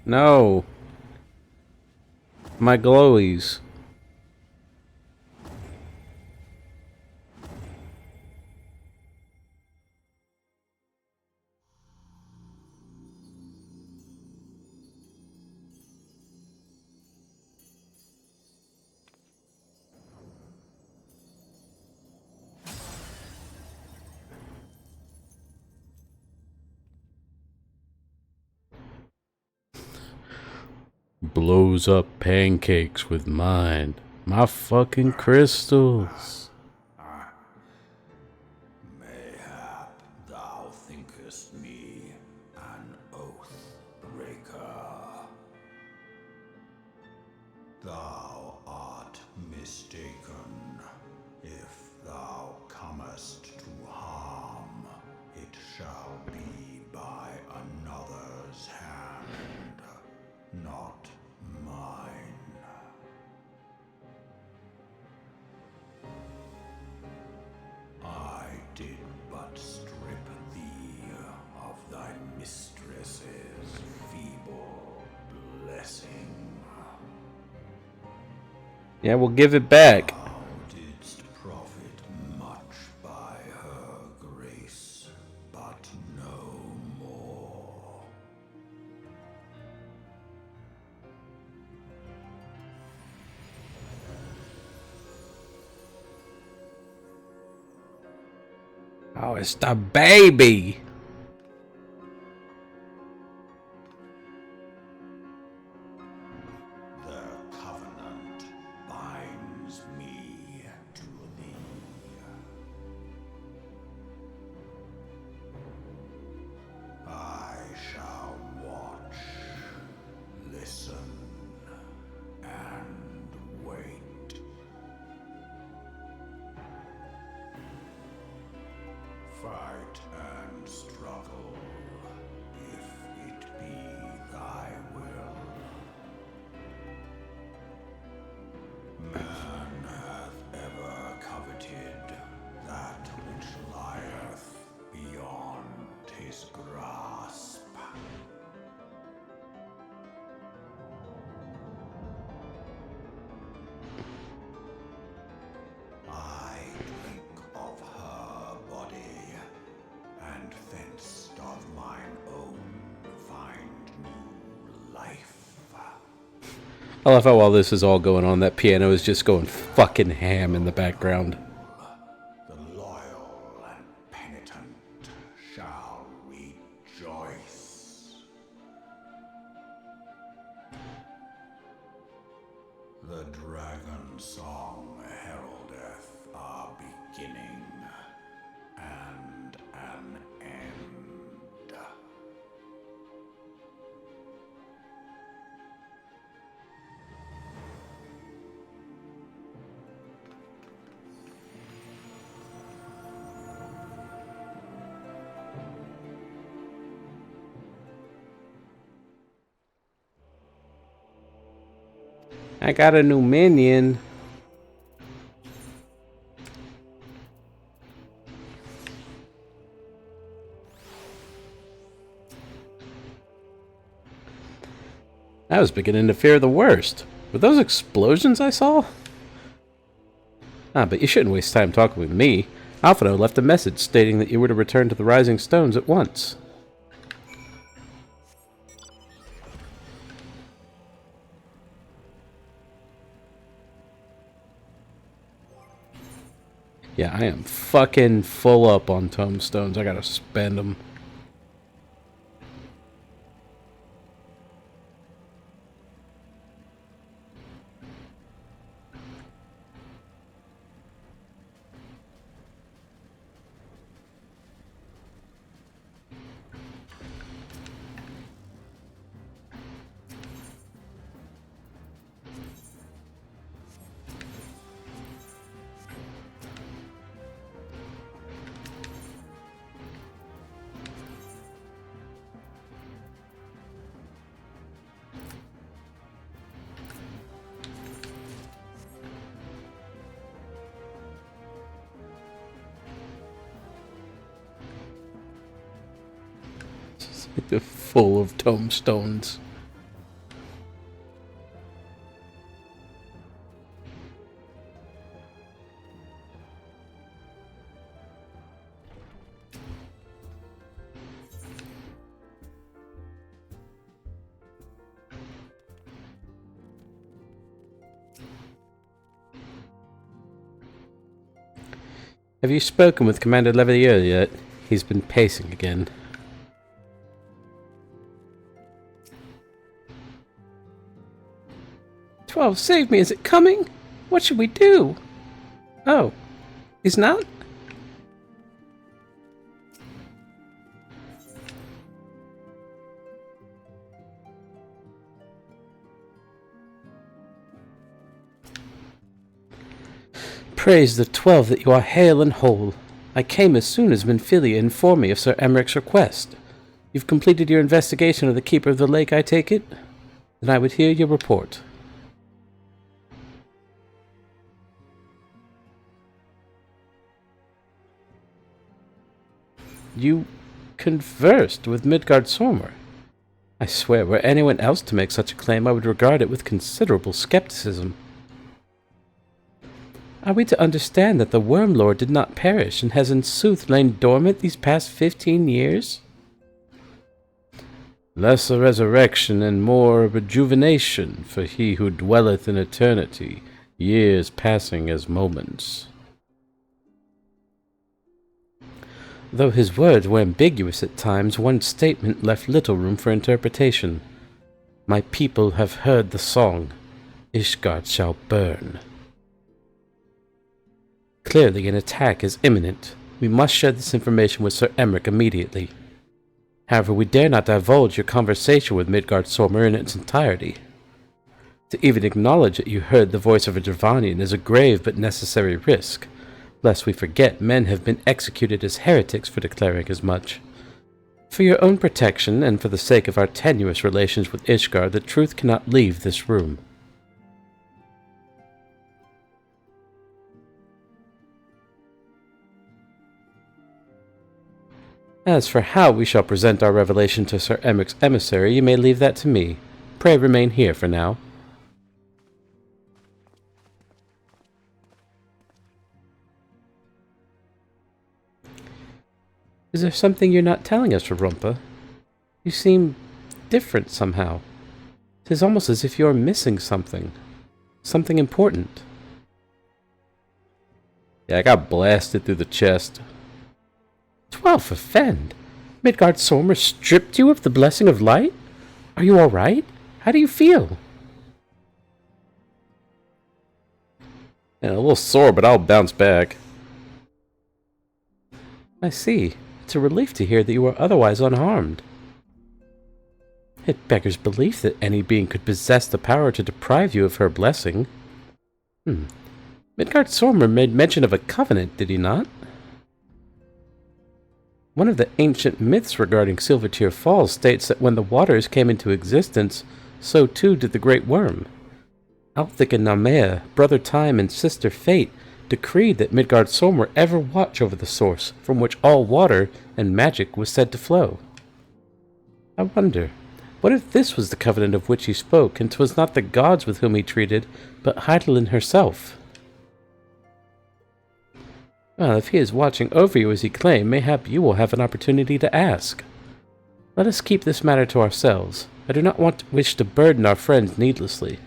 No. My glowies. Blows up pancakes with mine. My fucking crystals. Mayhap thou thinkest me an oath breaker. Thou art mistaken. If thou comest to harm, it shall be by another's hand, not mine. Yeah, we'll give it back. Thou didst profit much by her grace, but no more. Oh, it's the baby. The covenant binds me to thee. I shall watch, listen, and wait. Fight and struggle, if it be thy will. Man hath ever coveted that which lieth beyond his grasp. I drink of her body, and thence doth mine own find new life. I love how while this is all going on, that piano is just going fucking ham in the background. The loyal and penitent shall rejoice. The dragon song heraldeth our beginning and an end. I got a new minion. I was beginning to fear the worst. Were those explosions I saw? Ah, but you shouldn't waste time talking with me. Alphino left a message stating that you were to return to the Rising Stones at once. Yeah, I am fucking full up on tomestones. I gotta spend them. They're full of tomestones. Have you spoken with Commander Levier yet? He's been pacing again. 12, save me, is it coming? What should we do? Oh, he's not? Praise the 12 that you are hale and whole. I came as soon as Minfilia informed me of Sir Emmerich's request. You've completed your investigation of the Keeper of the Lake, I take it? Then I would hear your report. You conversed with Midgard-Sormr. I swear, were anyone else to make such a claim, I would regard it with considerable skepticism. Are we to understand that the Worm Lord did not perish and has in sooth lain dormant these past 15 years? Less a resurrection and more a rejuvenation for he who dwelleth in eternity, years passing as moments. Though his words were ambiguous at times, one statement left little room for interpretation. My people have heard the song, Ishgard shall burn. Clearly an attack is imminent. We must share this information with Sir Emmerich immediately. However, we dare not divulge your conversation with Midgard-Sormr in its entirety. To even acknowledge that you heard the voice of a Dravanian is a grave but necessary risk, lest we forget men have been executed as heretics for declaring as much. For your own protection, and for the sake of our tenuous relations with Ishgard, the truth cannot leave this room. As for how we shall present our revelation to Sir Emmerich's emissary, you may leave that to me. Pray remain here for now. Is there something you're not telling us, Rorumpa? You seem different somehow. It is almost as if you are missing something. Something important. Yeah, I got blasted through the chest. 12 for Fend. Midgard-Sormr stripped you of the blessing of light? Are you alright? How do you feel? Yeah, a little sore, but I'll bounce back. I see. It's a relief to hear that you are otherwise unharmed. It beggars belief that any being could possess the power to deprive you of her blessing. Midgard-Sormr made mention of a covenant, did he not? One of the ancient myths regarding Silvertear Falls states that when the waters came into existence, so too did the Great Worm. Althik and Namea, Brother Time and Sister Fate, decreed that Midgard-Sormr ever watch over the source from which all water and magic was said to flow. I wonder, what if this was the covenant of which he spoke, and 'twas not the gods with whom he treated, but Hydaelyn herself? Well, if he is watching over you as he claimed, mayhap you will have an opportunity to ask. Let us keep this matter to ourselves. I do not wish to burden our friends needlessly.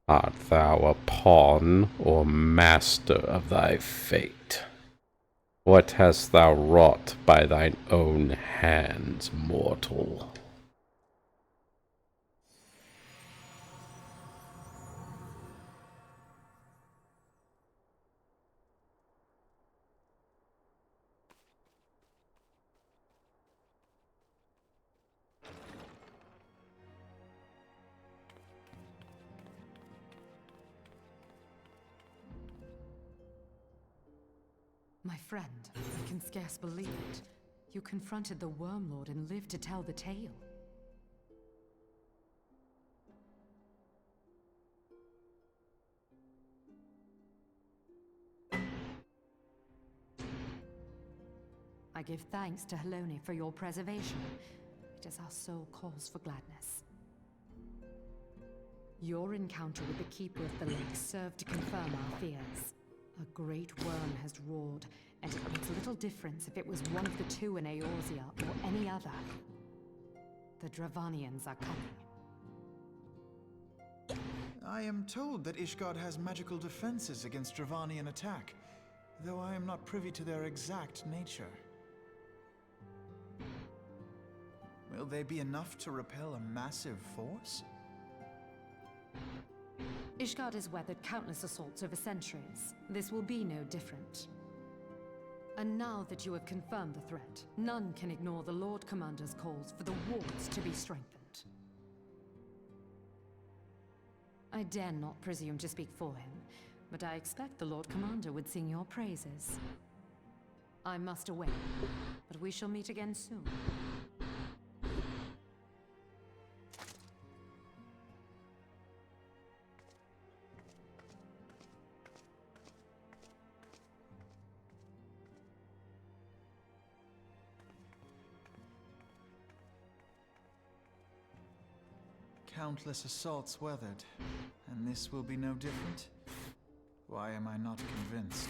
Art thou a pawn or master of thy fate? What hast thou wrought by thine own hands, mortal? My friend, I can scarce believe it. You confronted the Worm Lord and lived to tell the tale. I give thanks to Helone for your preservation. It is our soul calls for gladness. Your encounter with the Keeper of the Lake served to confirm our fears. A great worm has roared, and it makes little difference if it was one of the two in Eorzea or any other. The Dravanians are coming. I am told that Ishgard has magical defenses against Dravanian attack, though I am not privy to their exact nature. Will they be enough to repel a massive force? Ishgard has weathered countless assaults over centuries. This will be no different. And now that you have confirmed the threat, none can ignore the Lord Commander's calls for the wards to be strengthened. I dare not presume to speak for him, but I expect the Lord Commander would sing your praises. I must away, but we shall meet again soon. countless assaults weathered, and this will be no different? Why am I not convinced?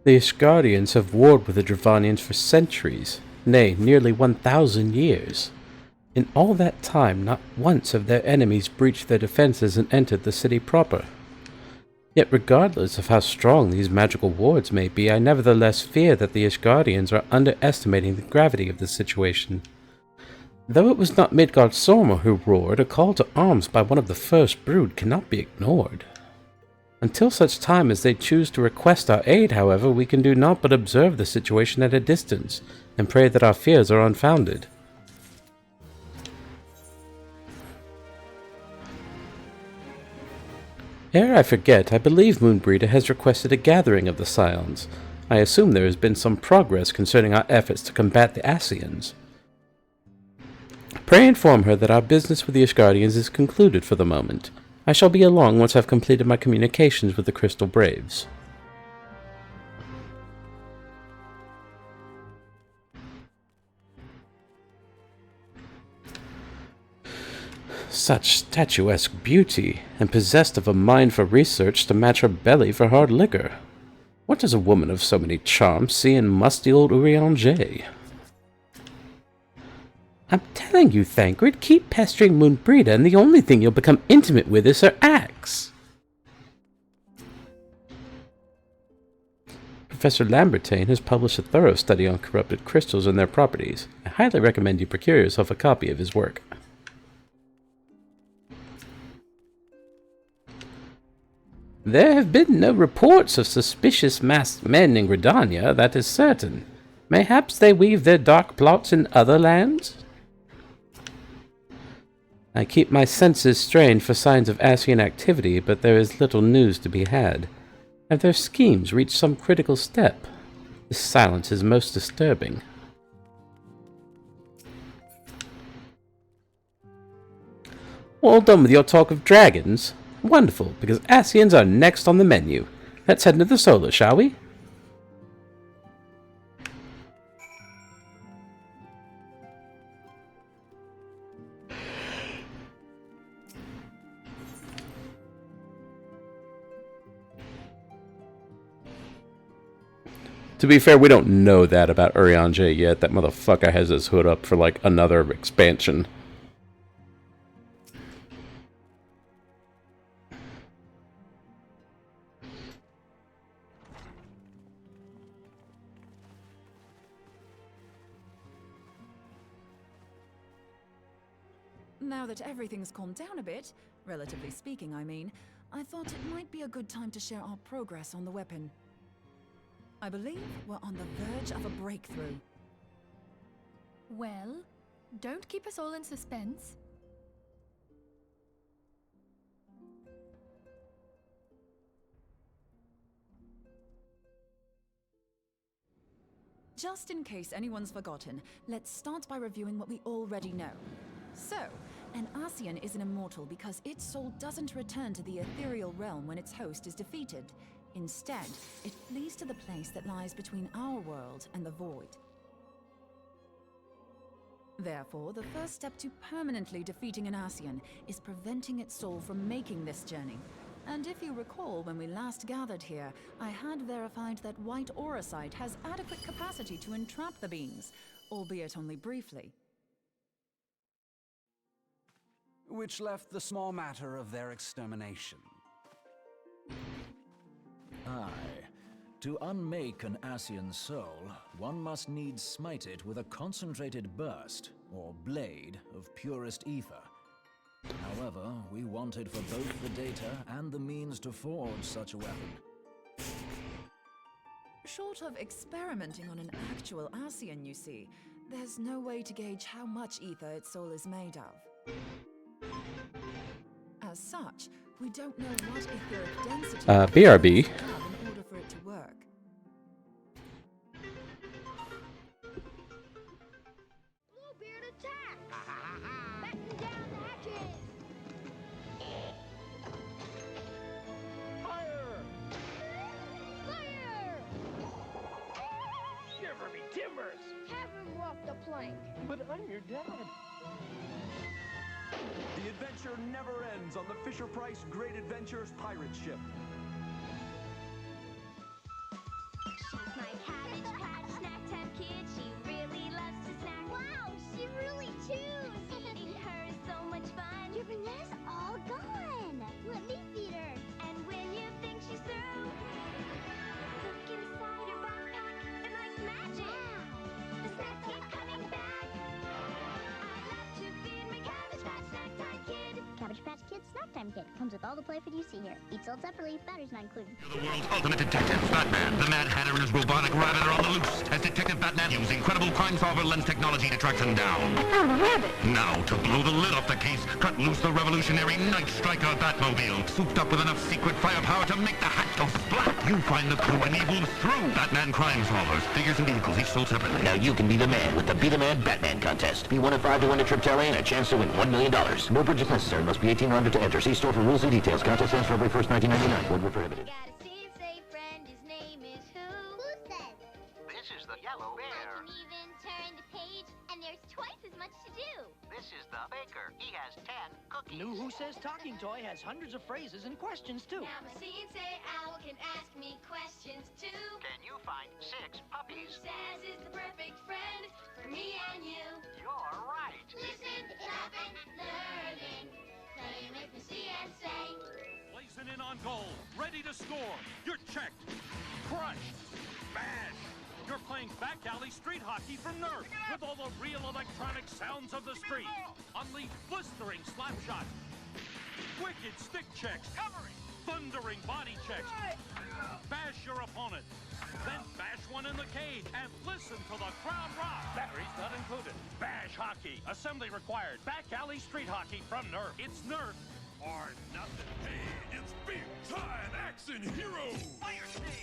The Ishgardians have warred with the Dravanians for centuries, nay, nearly 1,000 years. In all that time, not once have their enemies breached their defenses and entered the city proper. Yet regardless of how strong these magical wards may be, I nevertheless fear that the Ishgardians are underestimating the gravity of the situation. Though it was not Midgard-Sormr who roared, a call to arms by one of the First Brood cannot be ignored. Until such time as they choose to request our aid, however, we can do naught but observe the situation at a distance, and pray that our fears are unfounded. Ere I forget, I believe Moonbreeder has requested a gathering of the Scions. I assume there has been some progress concerning our efforts to combat the Ascians. Pray inform her that our business with the Ishgardians is concluded for the moment. I shall be along once I've completed my communications with the Crystal Braves. Such statuesque beauty, and possessed of a mind for research to match her belly for hard liquor. What does a woman of so many charms see in musty old Urianger? I'm telling you, Thancred, keep pestering Moonbreeder, and the only thing you'll become intimate with is her axe. Professor Lambertain has published a thorough study on corrupted crystals and their properties. I highly recommend you procure yourself a copy of his work. There have been no reports of suspicious masked men in Gridania, that is certain. Mayhaps they weave their dark plots in other lands? I keep my senses strained for signs of Ascian activity, but there is little news to be had. Have their schemes reached some critical step? This silence is most disturbing. All done with your talk of dragons? Wonderful, because Ascians are next on the menu. Let's head into the solar, shall we? To be fair, we don't know that about Urianger yet. That motherfucker has his hood up for like another expansion. Now that everything's calmed down a bit, relatively speaking I mean, I thought it might be a good time to share our progress on the weapon. I believe we're on the verge of a breakthrough. Well, don't keep us all in suspense. Just in case anyone's forgotten, let's start by reviewing what we already know. So, an Ascian is an immortal because its soul doesn't return to the ethereal realm when its host is defeated. Instead, it flees to the place that lies between our world and the void. Therefore, the first step to permanently defeating an Ascian is preventing its soul from making this journey. And if you recall, when we last gathered here, I had verified that white auracite has adequate capacity to entrap the beings, albeit only briefly. Which left the small matter of their extermination. Aye. To unmake an Ascian soul, one must needs smite it with a concentrated burst, or blade, of purest ether. However, we wanted for both the data and the means to forge such a weapon. Short of experimenting on an actual Ascian, you see, there's no way to gauge how much ether its soul is made of. As such, we don't know what etheric density BRB. it have in order for it to work. Bluebeard attack! Batten down the hatches! Timbers! Have him walk the plank. But I'm your dad. The adventure never ends on the Fisher-Price Great Adventures pirate ship. She's my Cabbage Patch snack time kid. She really loves to snack. Wow, she really chews. Eating her is so much fun. Your banana's all gone. Let me feed her. And when you think she's through, look inside her backpack and like magic, the snacks keep coming back. I love to feed my Cabbage Patch snack time kid. Cabbage Patch Kids Snack Time Kit comes with all the play food you see here. Each sold separately, batteries not included. The world's ultimate detective, Batman. The Mad Hatter and his robotic rabbit are on the loose as Detective Batman uses incredible crime-solver lens technology to track them down. I found a rabbit. Now, to blow the lid off the case, cut loose the revolutionary Night Striker Batmobile, souped up with enough secret firepower to make the hat go splat. You find the clue and evil through Batman crime solvers, figures and vehicles, each sold separately. Now you can be the man with the Be the Man Batman contest. Be 1 in 5 to win a trip to LA and a chance to win $1 million. No purchase necessary. Must be 18 or under to enter. See store for rules and details. Contest ends February 1st, 1999. Void where prohibited. Got a sensei friend, his name is who? Who says? This is the yellow I bear. can even turn the page, and there's twice as much to do. This is the baker. He has 10 cookies. New Who Says Talking Toy has hundreds of phrases and questions, too. Now my sensei owl can ask me questions too. Can you find 6 puppies? Says is the perfect friend for me and you. You're right. Listen, laughing, learning, playing with the sensei. Blazing in on goal, ready to score. You're checked, crushed, bashed. You're playing back alley street hockey from Nerf with all the real electronic sounds of the street. Unleash blistering slap shots, wicked stick checks, thundering body checks. Bash your opponent, then bash one in the cage and listen to the crowd rock. Batteries not included. Bash hockey, assembly required. Back alley street hockey from Nerf. It's Nerf or nothing. Hey, it's big time action heroes!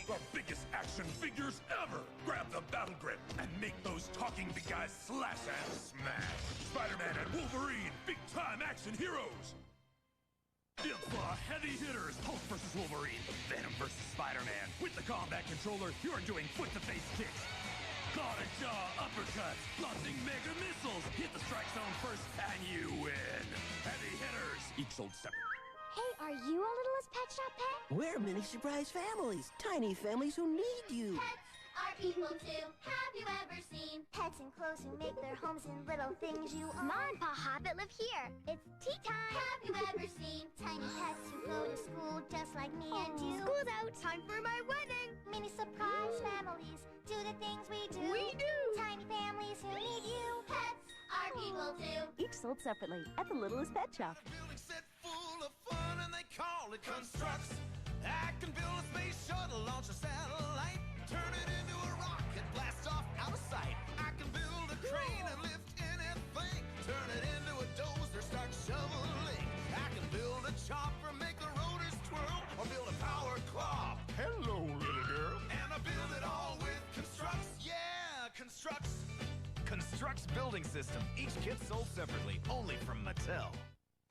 The biggest action figures ever! Grab the battle grip and make those talking big guys slash and smash! Spider-Man and Wolverine, big time action heroes! It's the heavy hitters, Hulk versus Wolverine, Venom versus Spider-Man. With the combat controller, you're doing foot-to-face kicks. Claw to jaw uppercuts, launching mega missiles. Hit the strike zone first and you win. Heavy hitters, each sold separately. Hey, are you a Littlest Pet Shop pet? We're mini surprise families. Tiny families who need you. Are people too? Have you ever seen Pets and clothes who make their homes in little things you own. Ma and Pa Hobbit live here. It's tea time. Have you ever seen Tiny pets who go to school just like me and you. School's out. Time for my wedding. Mini surprise families do the things we do. We do. Tiny families who need you. Pets are people too. Each sold separately at the Littlest Pet Shop. Building set full of fun and they call it constructs. I can build a space shuttle, launch a satellite, turn it into a rocket, blast off out of sight. I can build a crane and lift anything, turn it into a dozer, start shoveling. I can build a chopper, make the rotors twirl, or build a power claw. Hello, little girl. And I build it all with constructs. Yeah, constructs. Constructs building system. Each kit sold separately, only from Mattel.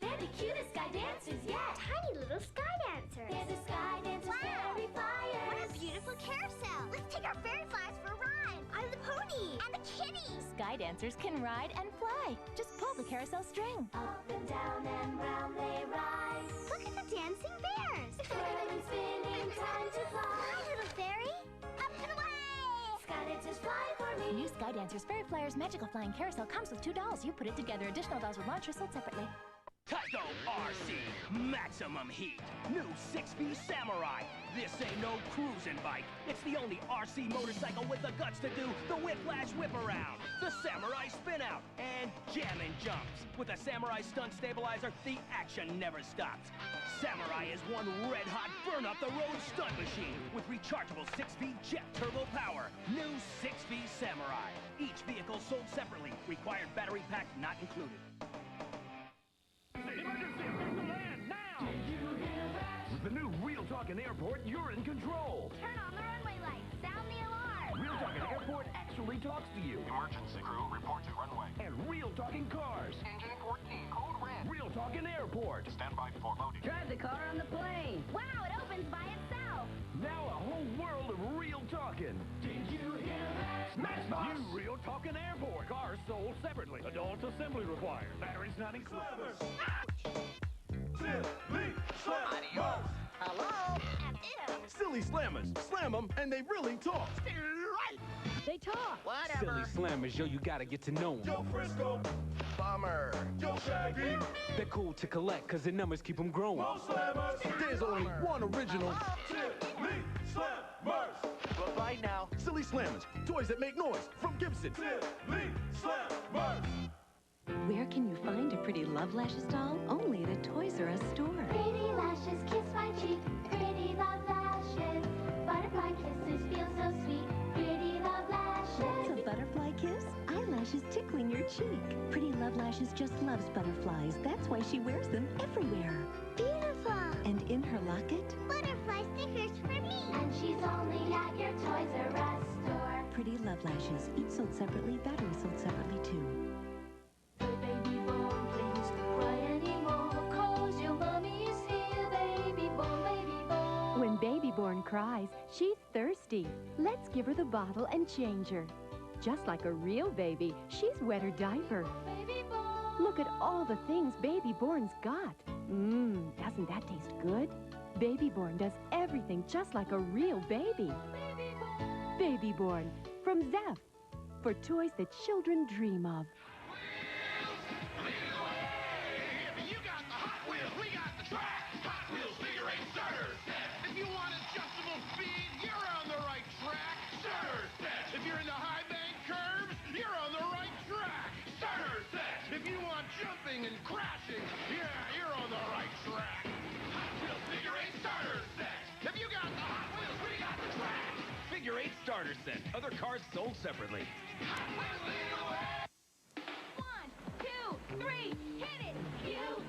They're the cutest sky dancers yet. Tiny little sky dancers. They're the sky dancers, fairy flyers. What a beautiful carousel. Let's take our fairy flies for a ride. I'm the pony and the kitty. Sky dancers can ride and fly. Just pull the carousel string. Up and down and round they rise. Look at the dancing bears. Twirling, spinning, time to fly. Hi, little fairy. Up and away. Sky dancers fly for me. New Sky Dancers Fairy Flyers Magical Flying Carousel comes with 2 dolls. You put it together. Additional dolls with launcher sold separately. Tyco RC, maximum heat. New 6V Samurai. This ain't no cruising bike. It's the only RC motorcycle with the guts to do the whiplash whip around, the Samurai spin out, and jamming jumps. With a Samurai stunt stabilizer, the action never stops. Samurai is one red-hot burn-up-the-road stunt machine with rechargeable 6V jet turbo power. New 6V Samurai. Each vehicle sold separately. Required battery pack not included. Emergency! Official land, now! Did you hear that? With the new Real Talkin' Airport, you're in control. Turn on the runway lights. Sound the alarm. Real Talkin' Airport actually talks to you. Emergency crew, report to runway. And Real Talking Cars. Engine 14, code red. Real Talking Airport. Stand by for loading. Drive the car on the plane. Wow, it opens by itself. now a whole world of real talking. Did you hear that? Matchbox! New real talking airport. Cars sold separately. Adult assembly required. Batteries not included. Silly Slammers! Hello? Silly Slammers. Slam them and they really talk. Right! They talk. Silly Slammers, yo, you gotta get to know them. Yo, Frisco! Bummer! Yo, Shaggy! They're cool to collect cause their numbers keep them growing. Mo Slammers! There's only one original. Silly Slammers! Bye now. Silly Slammers, toys that make noise from Gibson. Silly Slammers! Where can you find a pretty Love Lashes doll? Only at a Toys R Us store. Pretty lashes kiss my cheek. Pretty love lashes. Butterfly kisses feel so sweet. Pretty love lashes. What's a butterfly kiss? Eyelashes tickling your cheek. Pretty Love Lashes just loves butterflies. That's why she wears them everywhere. Beautiful. And in her locket, Butterfly stickers for me. And she's only at your Toys R Us store. Pretty Love Lashes. Each sold separately, batteries sold separately too. Baby born, please don't cry anymore. 'Cause your mommy is here. Baby born. When Babyborn cries, she's thirsty. Let's give her the bottle and change her. Just like a real baby, she's wet her diaper. Baby born. Look at all the things Babyborn's got. Doesn't that taste good? Babyborn does everything just like a real baby. Babyborn from Zeph. For toys that children dream of. If you got the Hot Wheels, we got the track. Hot Wheels figure eight starters. If you want adjustable speed, you're on the right track. Starter set. If you're into high bank curves, you're on the right track. Starter set. If you want jumping and crashing, yeah, you're on the right track. Hot Wheels figure eight starter set. If you got the Hot Wheels, we got the track. Figure 8 starter set. Other cars sold separately. Hot Wheels lead the way. 1, 2, 3, hit it! You,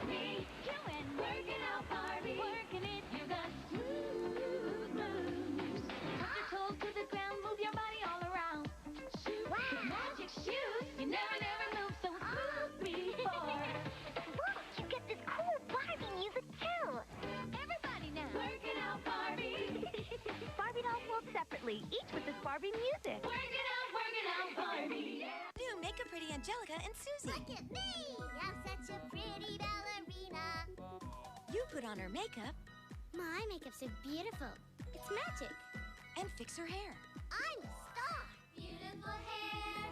me, you and working out, Barbie. Working it, you got smooth moves. Put your toes to the ground, move your body all around. Shoot, magic shoes, you never move so smooth before. Look, you get this cool Barbie music too. Everybody now, working out, Barbie. Barbie dolls sold separately, each with this Barbie music. Working out, Barbie. New Make a Pretty Angelica and Susie. Look at me! I'm such a pretty ballerina. You put on her makeup My makeup's so beautiful. It's magic. and fix her hair. I'm a star. Beautiful hair,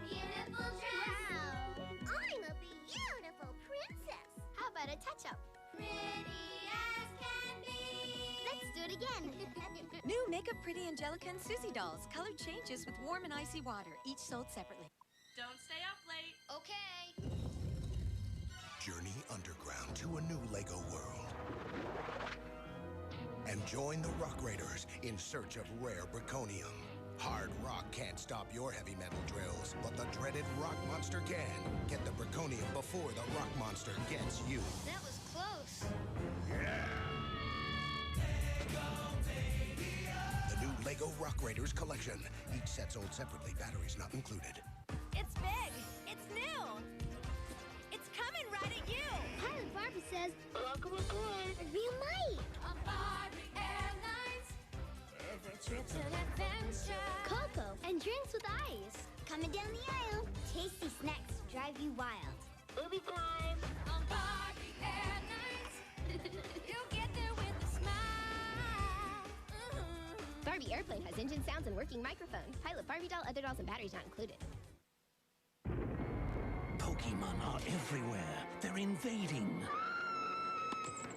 beautiful dress. Wow! I'm a beautiful princess. How about a touch-up? Pretty as can be. Let's do it again. New Make a Pretty Angelica and Susie dolls. Color changes with warm and icy water. Each sold separately. Don't stay up late. Okay. Journey underground to a new Lego world. And join the Rock Raiders in search of rare Braconium. Hard rock can't stop your heavy metal drills, but the dreaded rock monster can. Get the Braconium before the rock monster gets you. That was close. The new Lego Rock Raiders collection. Each set sold separately, batteries not included. It's big. It's new. It's coming right at you. Pilot Barbie says, a real might. On Barbie Airlines, every trip's an adventure. Cocoa and drinks with ice. Coming down the aisle. Tasty snacks drive you wild. Booby time. On Barbie Airlines, you'll get there with a smile. Barbie Airplane has engine sounds and working microphones. Pilot Barbie doll, other dolls, and batteries not included. Pokemon are everywhere. They're invading.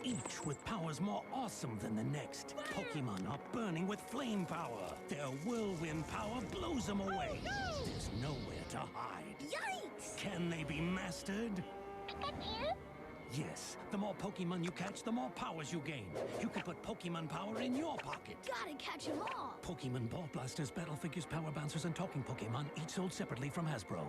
Each with powers more awesome than the next. Pokemon are burning with flame power. Their whirlwind power blows them away. There's nowhere to hide. Yikes! Can they be mastered? Pikachu? Yes. The more Pokemon you catch, the more powers you gain. You can put Pokemon power in your pocket. Gotta catch 'em all. Pokemon Ball Blasters, Battle Figures, Power Bouncers, and Talking Pokemon, each sold separately from Hasbro.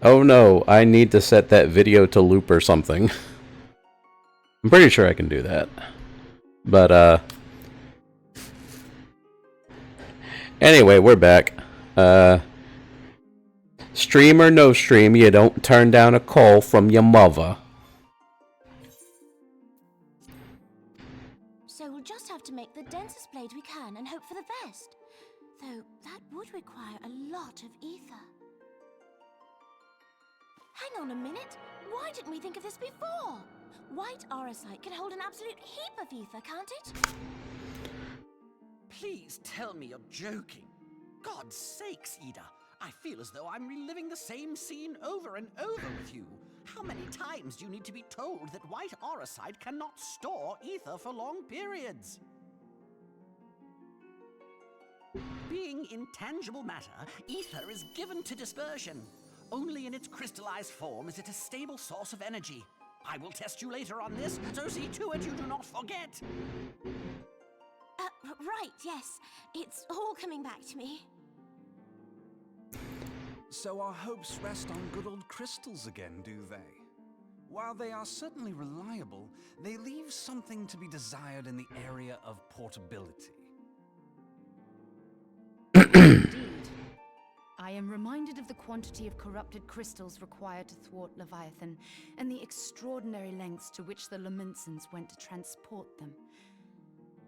Oh no, I need to set that video to loop or something. I'm pretty sure I can do that. But, anyway, we're back. Stream or no stream, you don't turn down a call from your mother. So we'll just have to make the densest blade we can and hope for the best. Though that would require a lot of ether. Hang on a minute. Why didn't we think of this before? White aurosite can hold an absolute heap of ether, can't it? Please tell me you're joking. God's sakes, Ida. I feel as though I'm reliving the same scene over and over with you. How many times do you need to be told that white aurosite cannot store ether for long periods? Being intangible matter, ether is given to dispersion. Only in its crystallized form is it a stable source of energy. I will test you later on this, so see to it you do not forget. Right, yes. It's all coming back to me. So our hopes rest on good old crystals again, do they? While they are certainly reliable, they leave something to be desired in the area of portability. Indeed. I am reminded of the quantity of corrupted crystals required to thwart Leviathan, and the extraordinary lengths to which the Laminsons went to transport them.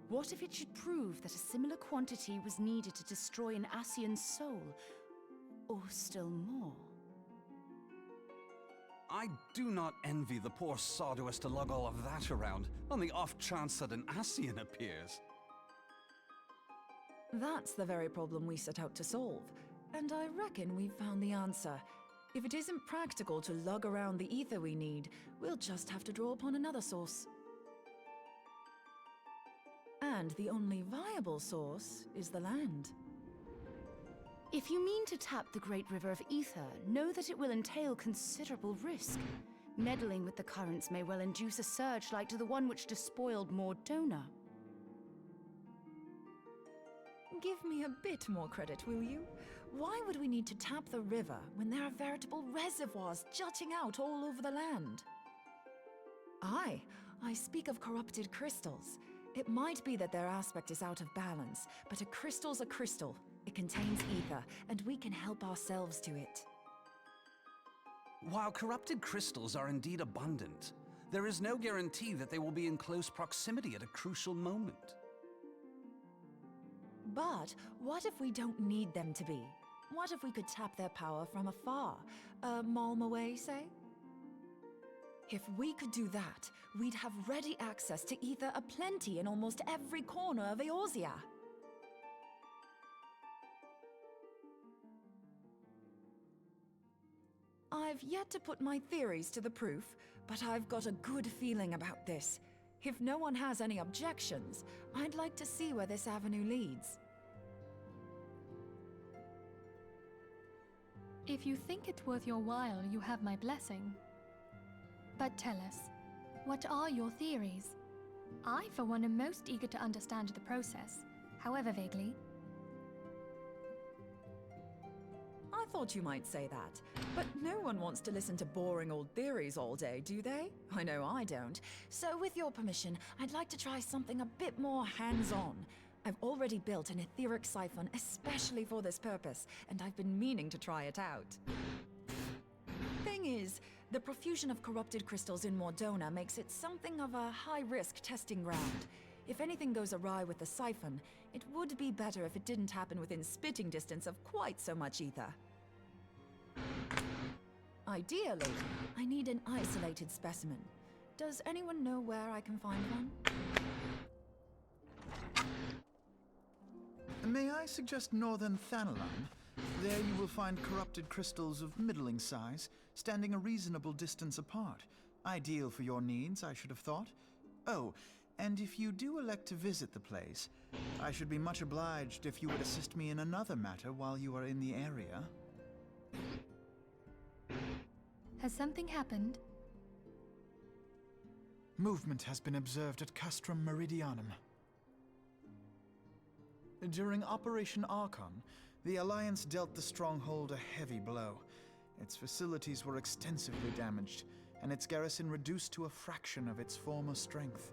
What if it should prove that a similar quantity was needed to destroy an Ascian soul? Or still more? I do not envy the poor sod who has to lug all of that around, on the off chance that an Ascian appears. That's the very problem we set out to solve. And I reckon we've found the answer. If it isn't practical to lug around the ether we need, we'll just have to draw upon another source. And the only viable source is the land. If you mean to tap the Great River of Ether, know that it will entail considerable risk. Meddling with the currents may well induce a surge like to the one which despoiled Mordona. Give me a bit more credit, will you? Why would we need to tap the river when there are veritable reservoirs jutting out all over the land? Aye, I speak of corrupted crystals. It might be that their aspect is out of balance, but a crystal's a crystal. It contains ether, and we can help ourselves to it. While corrupted crystals are indeed abundant, there is no guarantee that they will be in close proximity at a crucial moment. But what if we don't need them to be? What if we could tap their power from afar? A malm away, say? If we could do that, we'd have ready access to ether aplenty in almost every corner of Eorzea. I've yet to put my theories to the proof, but I've got a good feeling about this. If no one has any objections, I'd like to see where this avenue leads. If you think it worth your while, you have my blessing. But tell us, what are your theories? I, for one, am most eager to understand the process, however vaguely. I thought you might say that, but no one wants to listen to boring old theories all day, do they? I know I don't. So with your permission, I'd like to try something a bit more hands-on. I've already built an etheric siphon especially for this purpose, and I've been meaning to try it out. Thing is, the profusion of corrupted crystals in Mordona makes it something of a high-risk testing ground. If anything goes awry with the siphon, it would be better if it didn't happen within spitting distance of quite so much ether. Ideally, I need an isolated specimen. Does anyone know where I can find one? May I suggest northern Thanalum? There you will find corrupted crystals of middling size, standing a reasonable distance apart. Ideal for your needs, I should have thought. Oh, and if you do elect to visit the place, I should be much obliged if you would assist me in another matter while you are in the area. Has something happened? Movement has been observed at Castrum Meridianum. During Operation Archon, the Alliance dealt the stronghold a heavy blow. Its facilities were extensively damaged, and its garrison reduced to a fraction of its former strength.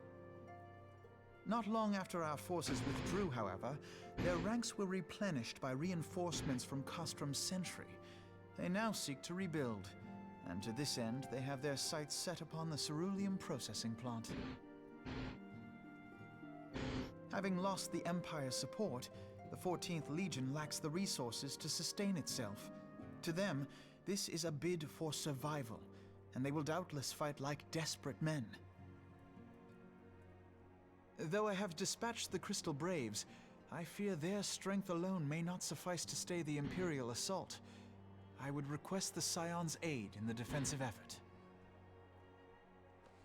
Not long after our forces withdrew, however, their ranks were replenished by reinforcements from Kostrom's Sentry. They now seek to rebuild, and to this end they have their sights set upon the ceruleum processing plant. Having lost the Empire's support, the 14th Legion lacks the resources to sustain itself. To them, this is a bid for survival, and they will doubtless fight like desperate men. Though I have dispatched the Crystal Braves, I fear their strength alone may not suffice to stay the Imperial assault. I would request the Scion's aid in the defensive effort.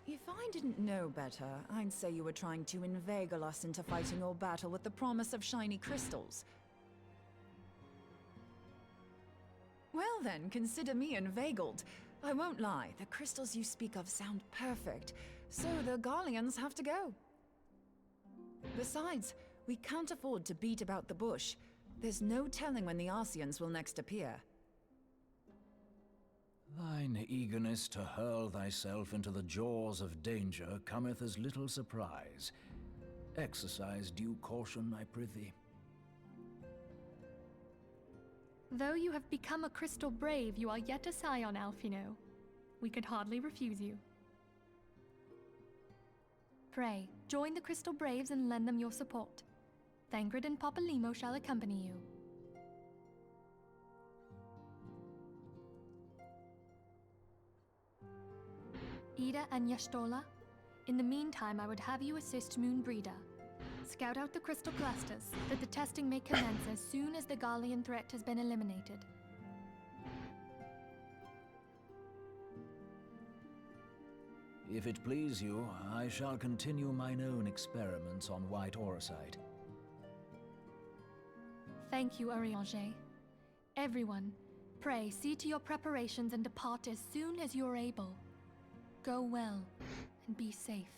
If I didn't know better, I'd say you were trying to inveigle us into fighting your battle with the promise of shiny crystals. Well then, consider me inveigled. I won't lie, the crystals you speak of sound perfect, so the Garleans have to go. Besides, we can't afford to beat about the bush. There's no telling when the Arsians will next appear. Thine eagerness to hurl thyself into the jaws of danger cometh as little surprise. Exercise due caution, I prithee. Though you have become a Crystal Brave, you are yet a Scion, Alphino. We could hardly refuse you. Pray, join the Crystal Braves and lend them your support. Thangred and Papalymo shall accompany you. Ida and Yashtola, in the meantime I would have you assist Moonbreeder. Scout out the crystal clusters, that the testing may commence as soon as the Garlean threat has been eliminated. If it please you, I shall continue mine own experiments on white orosite. Thank you, Arianger. Everyone, pray see to your preparations and depart as soon as you're able. Go well, and be safe.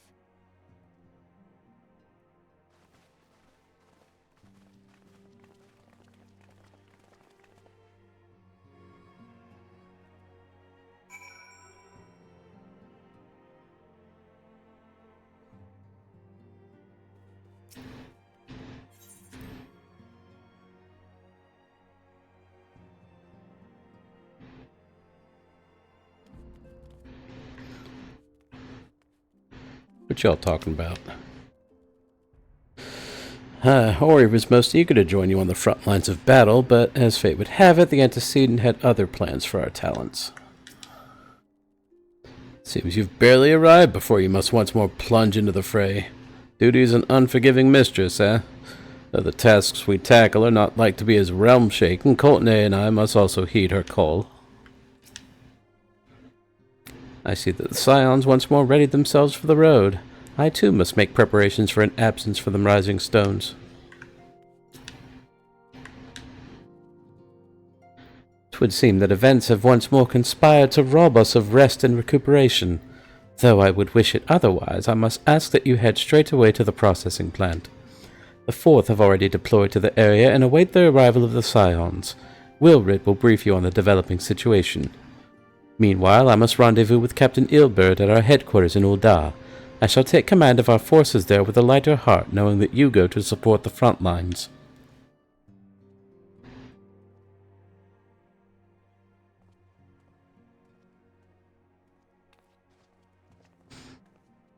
What y'all talking about? Ori was most eager to join you on the front lines of battle, but as fate would have it, the antecedent had other plans for our talents. Seems you've barely arrived before you must once more plunge into the fray. Duty's an unforgiving mistress, eh? Though the tasks we tackle are not like to be as realm-shaking, Courtenay and I must also heed her call. I see that the Scions once more readied themselves for the road. I too must make preparations for an absence from the Rising Stones. 'Twould seem that events have once more conspired to rob us of rest and recuperation. Though I would wish it otherwise, I must ask that you head straight away to the processing plant. The 4th have already deployed to the area and await the arrival of the Scions. Wilrid will brief you on the developing situation. Meanwhile, I must rendezvous with Captain Ilbert at our headquarters in Ul'dah. I shall take command of our forces there with a lighter heart, knowing that you go to support the front lines.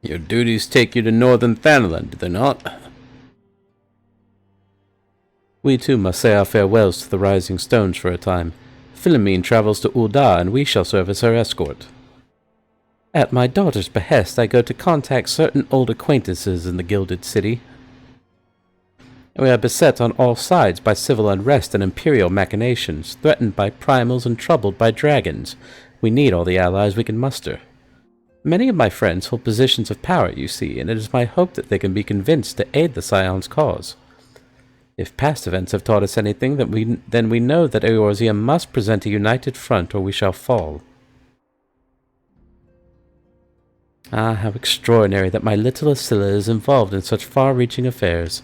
Your duties take you to northern Thanalan, do they not? We too must say our farewells to the Rising Stones for a time. Philomene travels to Ul'dah, and we shall serve as her escort. At my daughter's behest, I go to contact certain old acquaintances in the Gilded City. We are beset on all sides by civil unrest and imperial machinations, threatened by primals and troubled by dragons. We need all the allies we can muster. Many of my friends hold positions of power, you see, and it is my hope that they can be convinced to aid the Scion's cause. If past events have taught us anything, then we know that Eorzea must present a united front or we shall fall. Ah, how extraordinary that my little Ascilla is involved in such far-reaching affairs.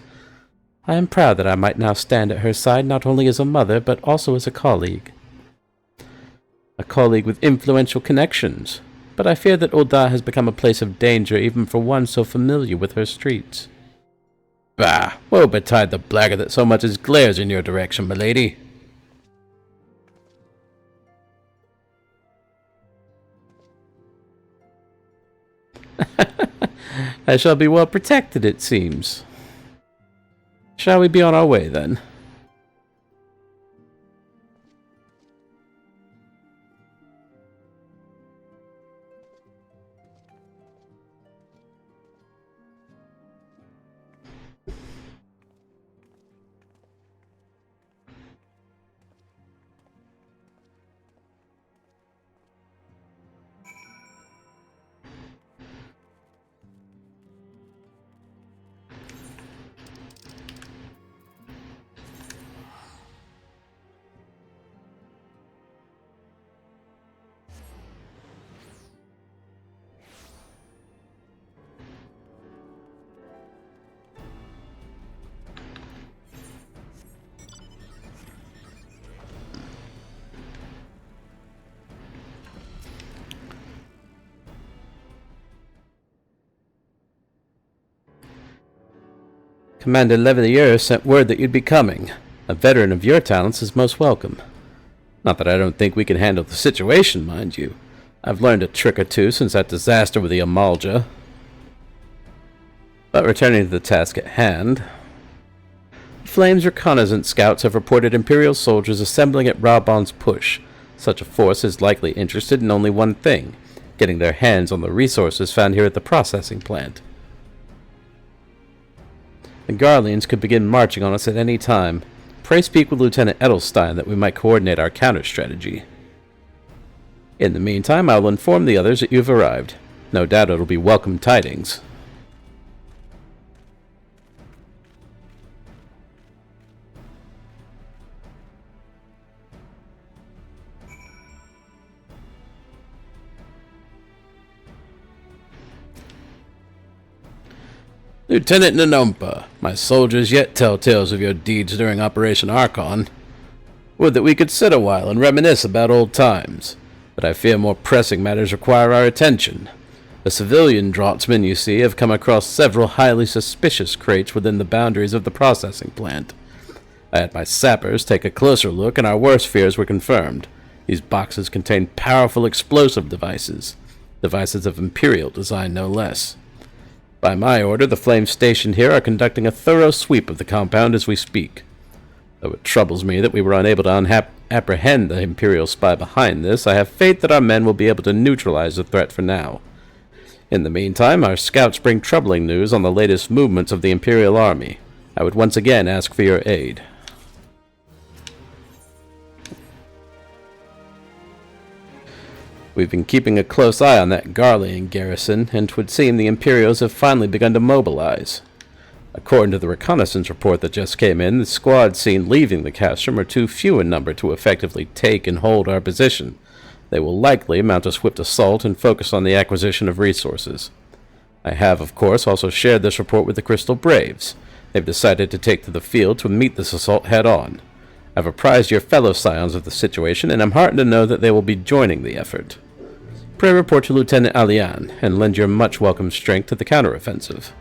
I am proud that I might now stand at her side not only as a mother, but also as a colleague. a colleague with influential connections, but I fear that Ul'dah has become a place of danger even for one so familiar with her streets. Bah! Woe betide the blackguard that so much as glares in your direction, milady. I shall be well protected, it seems. Shall we be on our way, then? Commander Leveilleur sent word that you'd be coming. A veteran of your talents is most welcome. Not that I don't think we can handle the situation, mind you. I've learned a trick or two since that disaster with the Amalja. But returning to the task at hand, Flame's reconnaissance scouts have reported Imperial soldiers assembling at Rabon's push. Such a force is likely interested in only one thing, getting their hands on the resources found here at the processing plant. The Garleans could begin marching on us at any time. Pray speak with Lieutenant Edelstein that we might coordinate our counter-strategy. In the meantime, I will inform the others that you've arrived. No doubt it'll be welcome tidings. Lieutenant Nanompa, my soldiers yet tell tales of your deeds during Operation Archon. Would that we could sit a while and reminisce about old times, but I fear more pressing matters require our attention. The civilian draftsmen, you see, have come across several highly suspicious crates within the boundaries of the processing plant. I had my sappers take a closer look, and our worst fears were confirmed. These boxes contain powerful explosive devices of Imperial design no less. By my order, the Flames stationed here are conducting a thorough sweep of the compound as we speak. Though it troubles me that we were unable to apprehend the Imperial spy behind this, I have faith that our men will be able to neutralize the threat for now. In the meantime, our scouts bring troubling news on the latest movements of the Imperial army. I would once again ask for your aid. We've been keeping a close eye on that Garlean garrison, and 'twould seem the Imperials have finally begun to mobilize. According to the reconnaissance report that just came in, the squads seen leaving the castrum are too few in number to effectively take and hold our position. They will likely mount a swift assault and focus on the acquisition of resources. I have, of course, also shared this report with the Crystal Braves. They've decided to take to the field to meet this assault head-on. I've apprised your fellow scions of the situation, and I'm heartened to know that they will be joining the effort. Pray report to Lieutenant Alian, and lend your much welcome strength to the counteroffensive.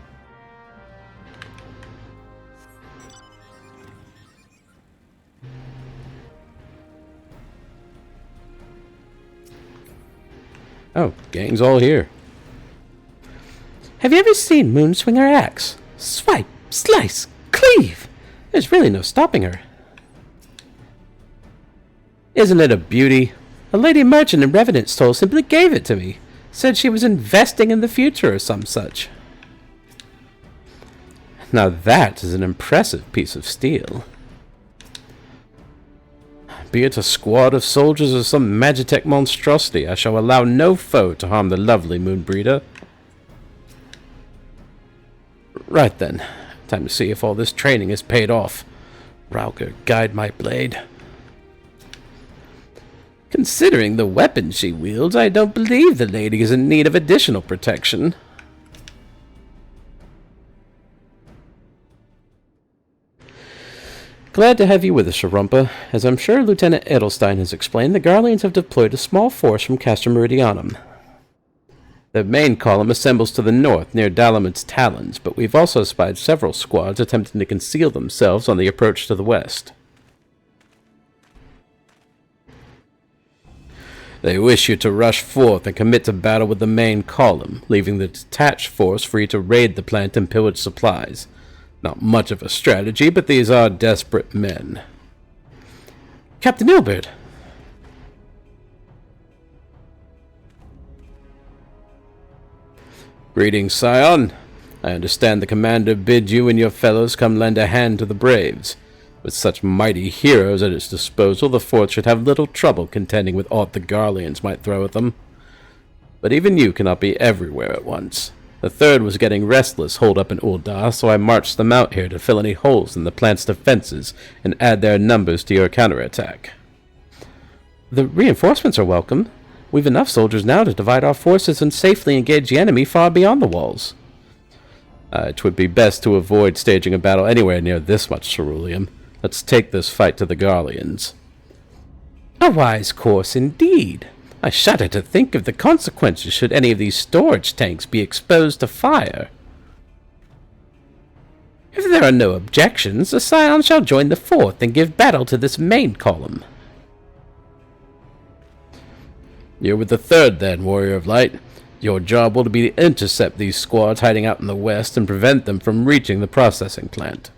Oh, gang's all here. Have you ever seen Moon swing her axe? Swipe, slice, cleave! There's really no stopping her. Isn't it a beauty? A lady merchant in Revenant Toll simply gave it to me. Said she was investing in the future or some such. Now that is an impressive piece of steel. Be it a squad of soldiers or some Magitech monstrosity, I shall allow no foe to harm the lovely Moonbreeder. Right then, time to see if all this training has paid off. Rauker, guide my blade. Considering the weapon she wields, I don't believe the lady is in need of additional protection. Glad to have you with us, Sharumpa. As I'm sure Lieutenant Edelstein has explained, the Garleans have deployed a small force from Castor Meridianum. The main column assembles to the north, near Dalamit's Talons, but we've also spied several squads attempting to conceal themselves on the approach to the west. They wish you to rush forth and commit to battle with the main column, leaving the detached force free to raid the plant and pillage supplies. Not much of a strategy, but these are desperate men. Captain Ilbert! Greetings, Scion. I understand the commander bid you and your fellows come lend a hand to the Braves. With such mighty heroes at its disposal, the fort should have little trouble contending with aught the Garleans might throw at them. But even you cannot be everywhere at once. The Third was getting restless holed up in Ul'dah, so I marched them out here to fill any holes in the plant's defenses and add their numbers to your counterattack. The reinforcements are welcome. We've enough soldiers now to divide our forces and safely engage the enemy far beyond the walls. It would be best to avoid staging a battle anywhere near this much ceruleum. Let's take this fight to the Garleans. A wise course indeed. I shudder to think of the consequences should any of these storage tanks be exposed to fire. If there are no objections, the Scion shall join the Fourth and give battle to this main column. You're with the Third then, Warrior of Light. Your job will be to intercept these squads hiding out in the west and prevent them from reaching the processing plant.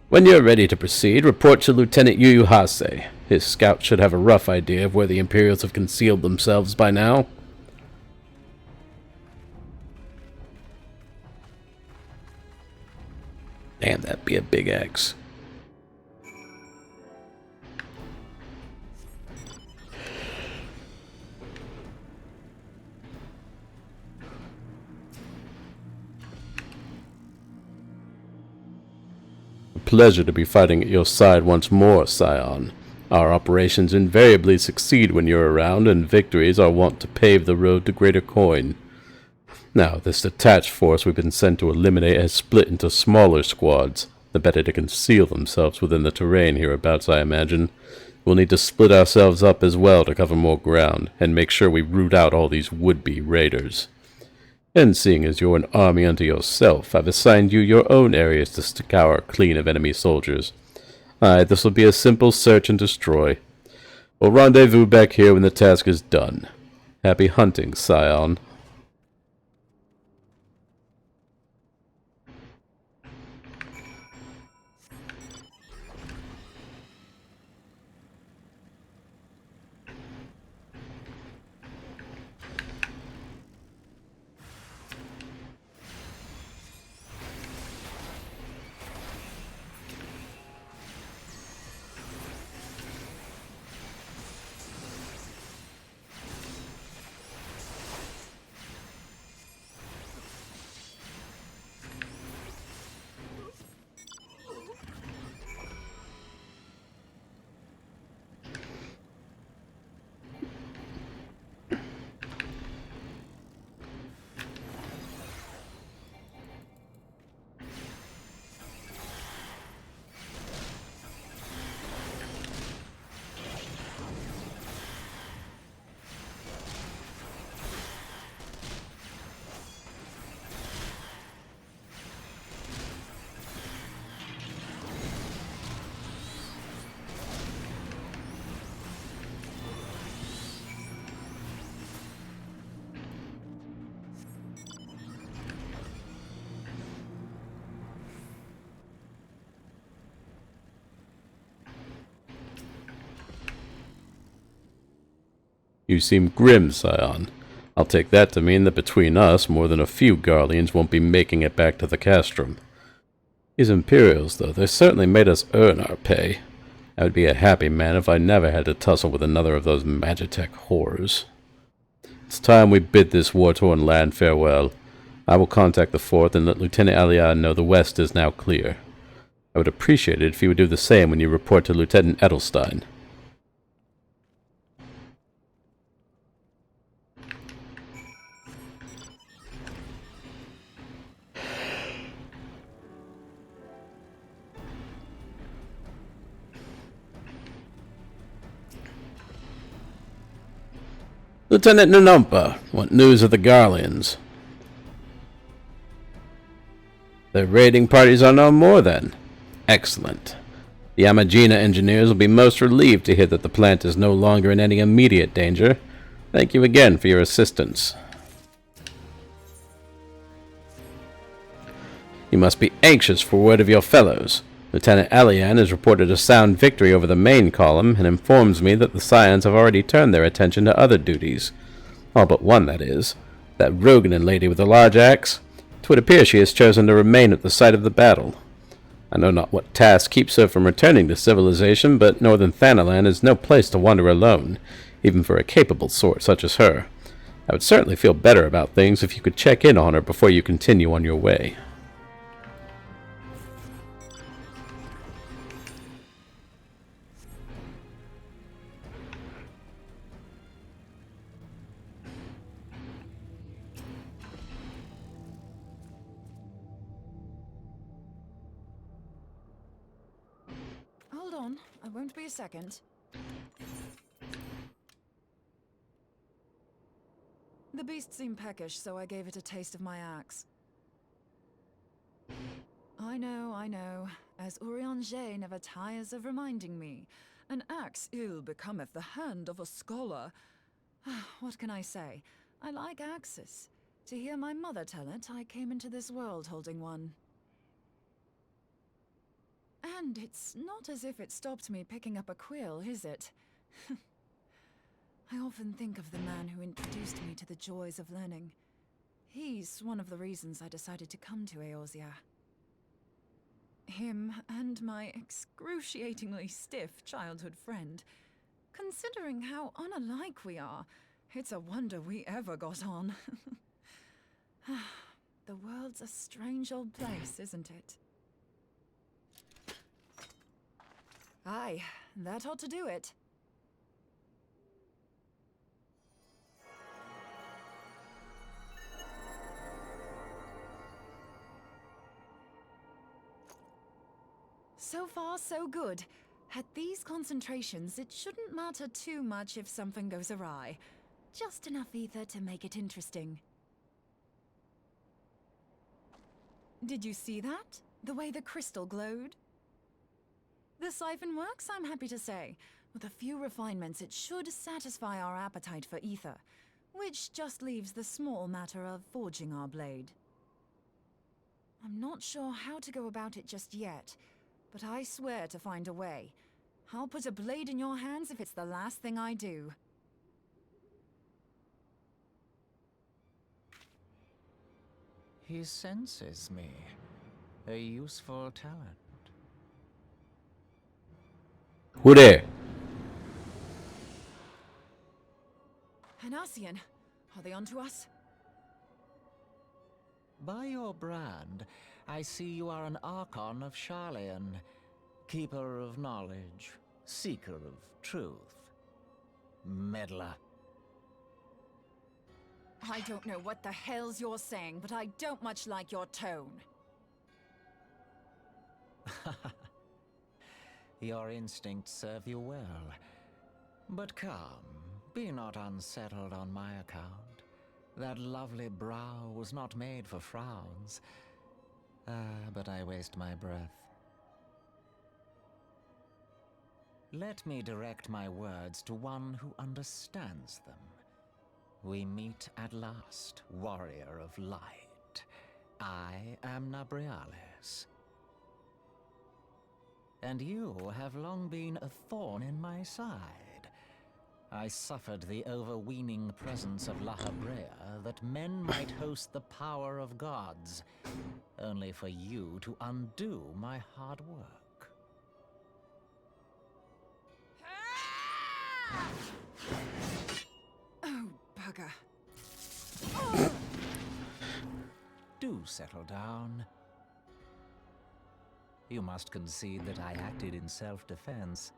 When you're ready to proceed, report to Lieutenant Yuyuhase. His scouts should have a rough idea of where the Imperials have concealed themselves by now. Damn, that'd be a big axe. Pleasure to be fighting at your side once more, Scion. Our operations invariably succeed when you're around, and victories are wont to pave the road to greater coin. Now, this detached force we've been sent to eliminate has split into smaller squads, the better to conceal themselves within the terrain hereabouts, I imagine. We'll need to split ourselves up as well to cover more ground, and make sure we root out all these would-be raiders. And seeing as you're an army unto yourself, I've assigned you your own areas to scour clean of enemy soldiers. Aye, this will be a simple search and destroy. We'll rendezvous back here when the task is done. Happy hunting, Scion. You seem grim, Scion. I'll take that to mean that between us, more than a few Garleans won't be making it back to the castrum. These Imperials, though, they certainly made us earn our pay. I would be a happy man if I never had to tussle with another of those Magitech horrors. It's time we bid this war-torn land farewell. I will contact the Fourth and let Lieutenant Alian know the west is now clear. I would appreciate it if you would do the same when you report to Lieutenant Edelstein. Lieutenant Nanumpa, what news of the Garleans? The raiding parties are no more, then. Excellent. The Amagina engineers will be most relieved to hear that the plant is no longer in any immediate danger. Thank you again for your assistance. You must be anxious for word of your fellows. Lieutenant Alian has reported a sound victory over the main column and informs me that the Scions have already turned their attention to other duties. All but one, that is. That Roganin lady with the large axe. 'Twould appear she has chosen to remain at the site of the battle. I know not what task keeps her from returning to civilization, but northern Thanalan is no place to wander alone, even for a capable sort such as her. I would certainly feel better about things if you could check in on her before you continue on your way. Hold on, I won't be a second. The beast seemed peckish, so I gave it a taste of my axe. I know. As Urianger never tires of reminding me, an axe ill becometh the hand of a scholar. What can I say? I like axes. To hear my mother tell it, I came into this world holding one. And it's not as if it stopped me picking up a quill, is it? I often think of the man who introduced me to the joys of learning. He's one of the reasons I decided to come to Eorzea. Him and my excruciatingly stiff childhood friend. Considering how unalike we are, it's a wonder we ever got on. The world's a strange old place, isn't it? Aye, that ought to do it. So far, so good. At these concentrations, it shouldn't matter too much if something goes awry. Just enough ether to make it interesting. Did you see that? The way the crystal glowed? The siphon works, I'm happy to say. With a few refinements, it should satisfy our appetite for ether, which just leaves the small matter of forging our blade. I'm not sure how to go about it just yet, but I swear to find a way. I'll put a blade in your hands if it's the last thing I do. He senses me. A useful talent. Who there? An Ascian. Are they onto us? By your brand, I see you are an Archon of Sharlayan, keeper of knowledge, seeker of truth, meddler. I don't know what the hell's you're saying, but I don't much like your tone. Your instincts serve you well. But come, be not unsettled on my account. That lovely brow was not made for frowns. But I waste my breath. Let me direct my words to one who understands them. We meet at last, warrior of light. I am Nabriales. And you have long been a thorn in my side. I suffered the overweening presence of La Habrea that men might host the power of gods, only for you to undo my hard work. Oh, bugger. Do settle down. You must concede that I acted in self-defense.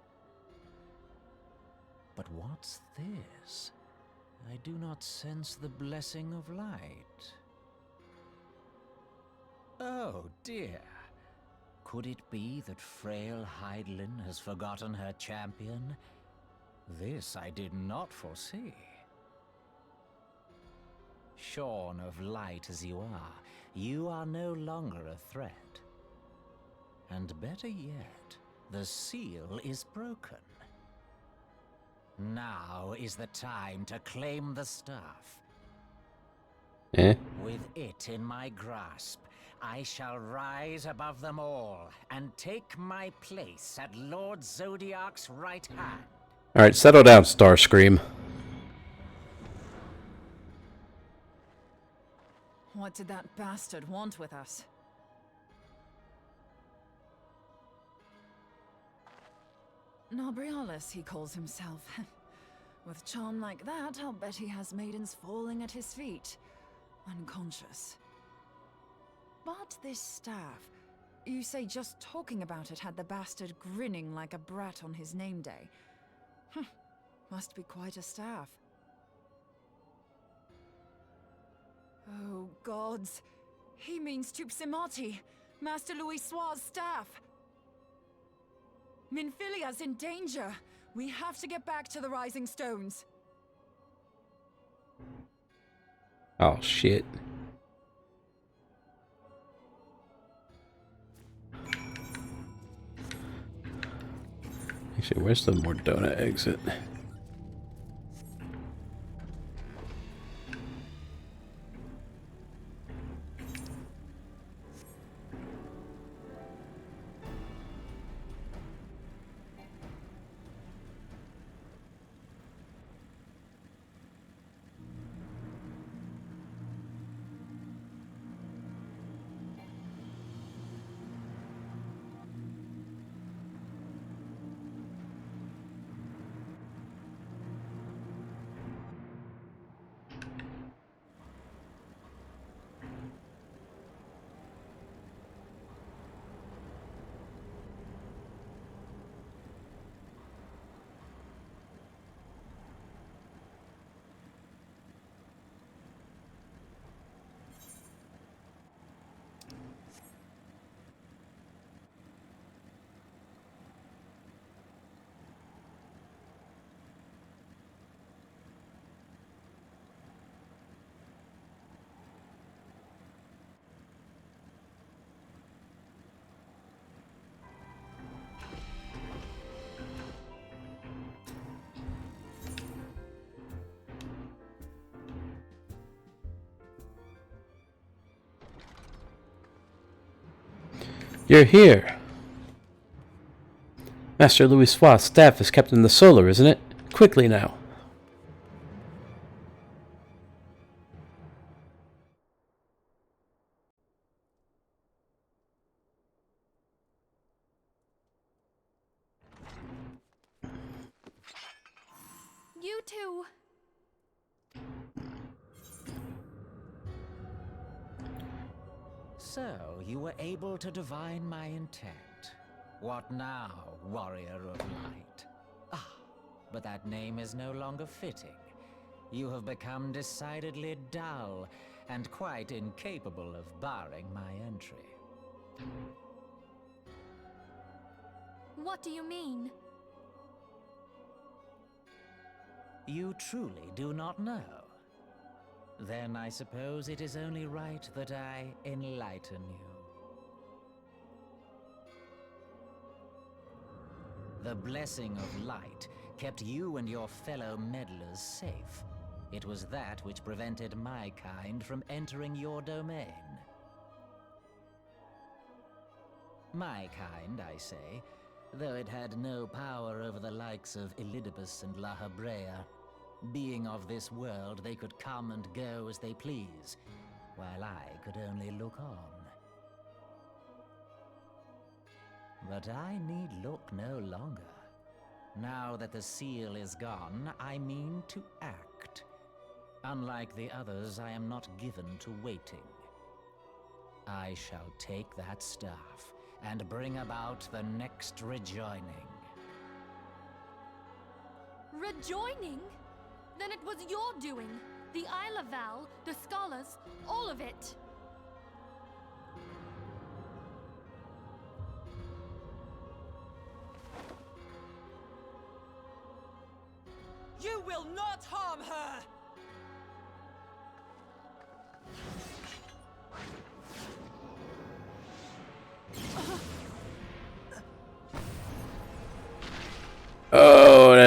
But what's this? I do not sense the blessing of light. Oh dear. Could it be that frail Hydelin has forgotten her champion? This I did not foresee. Shorn of light as you are no longer a threat. And better yet, the seal is broken. Now is the time to claim the staff. With it in my grasp, I shall rise above them all and take my place at Lord Zodiac's right hand. Alright, settle down, Starscream. What did that bastard want with us? Nobrialis, he calls himself. With charm like that, I'll bet he has maidens falling at his feet, unconscious. But this staff, you say just talking about it had the bastard grinning like a brat on his name day. Must be quite a staff. Oh, gods. He means Tupsimati, Master Louis Soir's staff. Minfilia's in danger. We have to get back to the Rising Stones. Oh, shit. Actually, where's the Mordona exit? You're here. Master Louis Soir's staff is kept in the solar, isn't it? Quickly now. You two. So, you were able to divine my intent. What now, warrior of light? Ah, but that name is no longer fitting. You have become decidedly dull, and quite incapable of barring my entry. What do you mean? You truly do not know? Then I suppose it is only right that I enlighten you. The blessing of light kept you and your fellow meddlers safe. It was that which prevented my kind from entering your domain. My kind, I say, though it had no power over the likes of Elidibus and La Habrea. Being of this world, they could come and go as they please, while I could only look on. But I need look no longer. Now that the seal is gone, I mean to act. Unlike the others, I am not given to waiting. I shall take that staff and bring about the next rejoining. Rejoining? Then it was your doing. The Isle of Val, the scholars, all of it. You will not harm her!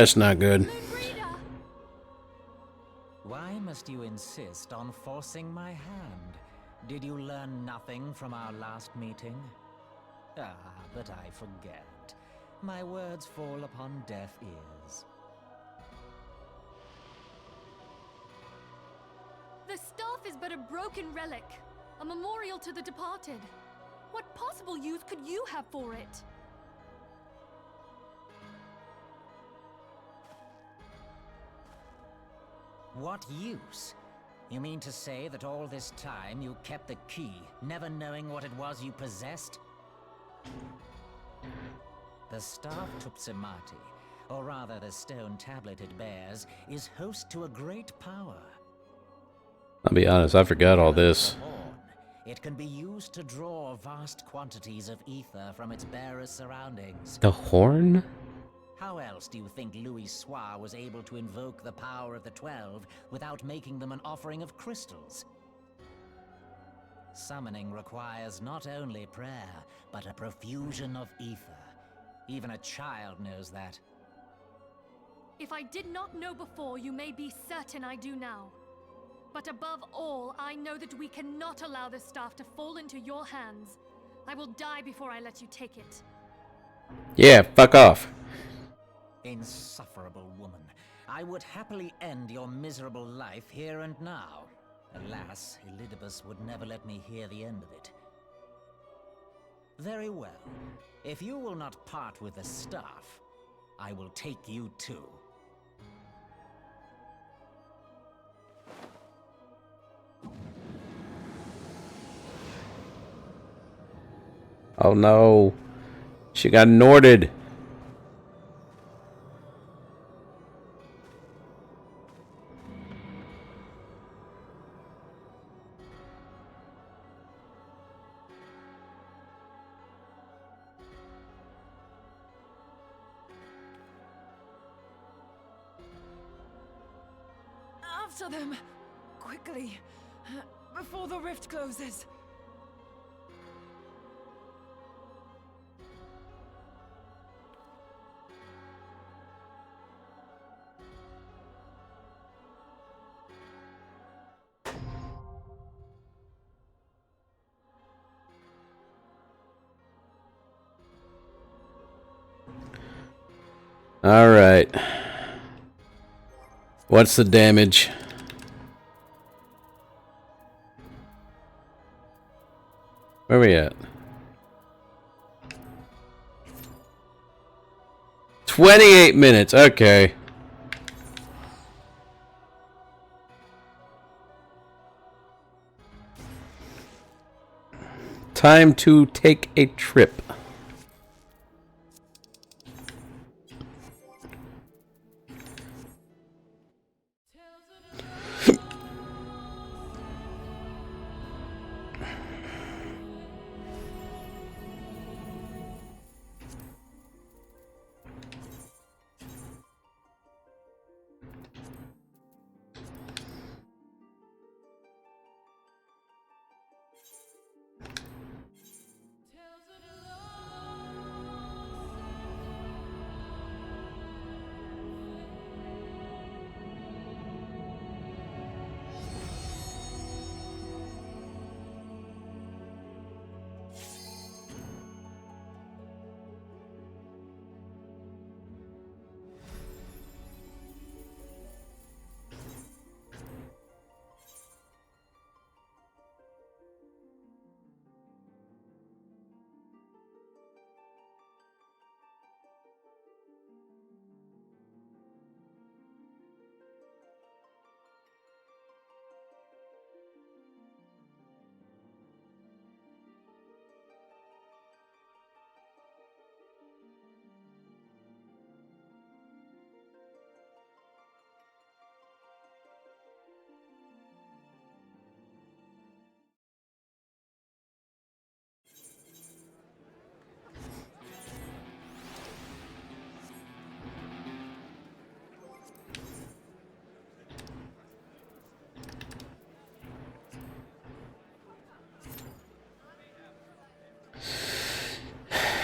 That's not good. Why must you insist on forcing my hand? Did you learn nothing from our last meeting? Ah, but I forget. My words fall upon deaf ears. The staff is but a broken relic, a memorial to the departed. What possible use could you have for it? What use? You mean to say that all this time you kept the key, never knowing what it was you possessed? The staff Tupsimati, or rather the stone tablet it bears, is host to a great power. I'll be honest, I forgot all this. It can be used to draw vast quantities of ether from its bearer's surroundings. The horn? How else do you think Louis Soir was able to invoke the power of the 12 without making them an offering of crystals? Summoning requires not only prayer, but a profusion of ether. Even a child knows that. If I did not know before, you may be certain I do now. But above all, I know that we cannot allow this staff to fall into your hands. I will die before I let you take it. Yeah, fuck off. Insufferable woman. I would happily end your miserable life here and now. Alas, Elidibus would never let me hear the end of it. Very well. If you will not part with the staff, I will take you too. Oh no. She got Norded. After them! Quickly! Before the rift closes! Alright. What's the damage? Where are we at? 28 minutes, okay. Time to take a trip.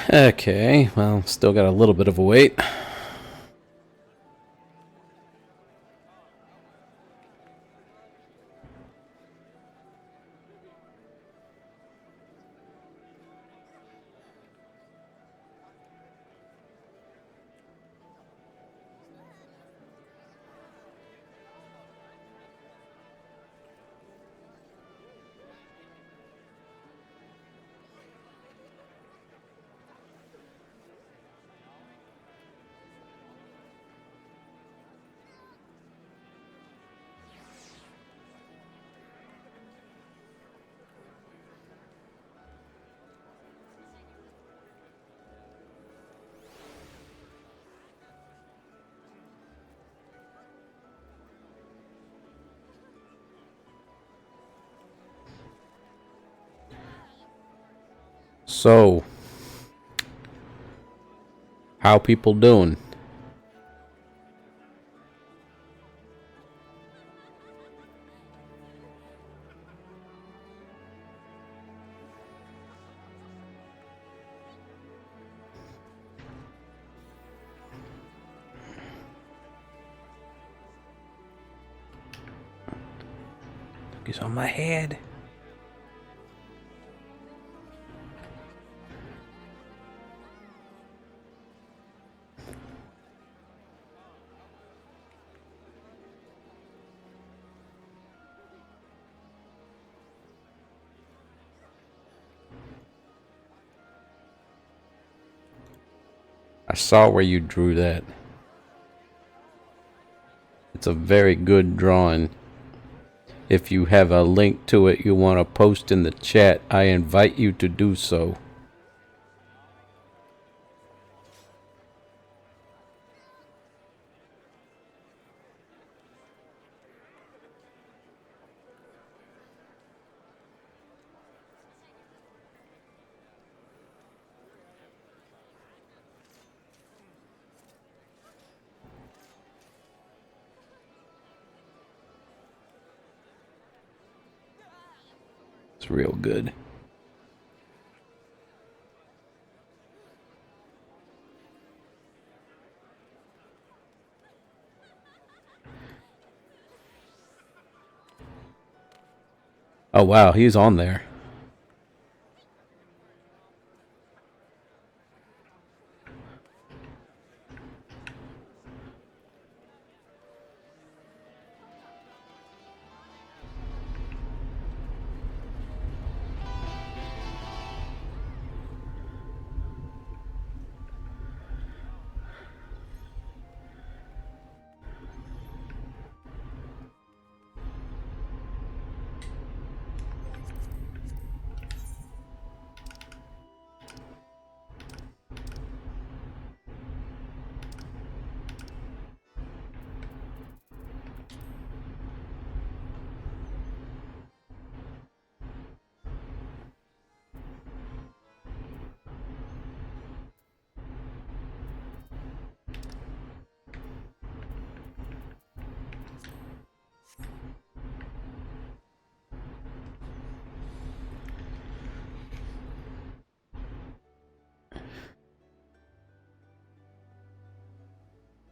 Okay, well, still got a little bit of a wait. So, how people doing? He's on my head. I saw where you drew that. It's a very good drawing. If you have a link to it you want to post in the chat, I invite you to do so. It's real good. Oh wow, he's on there.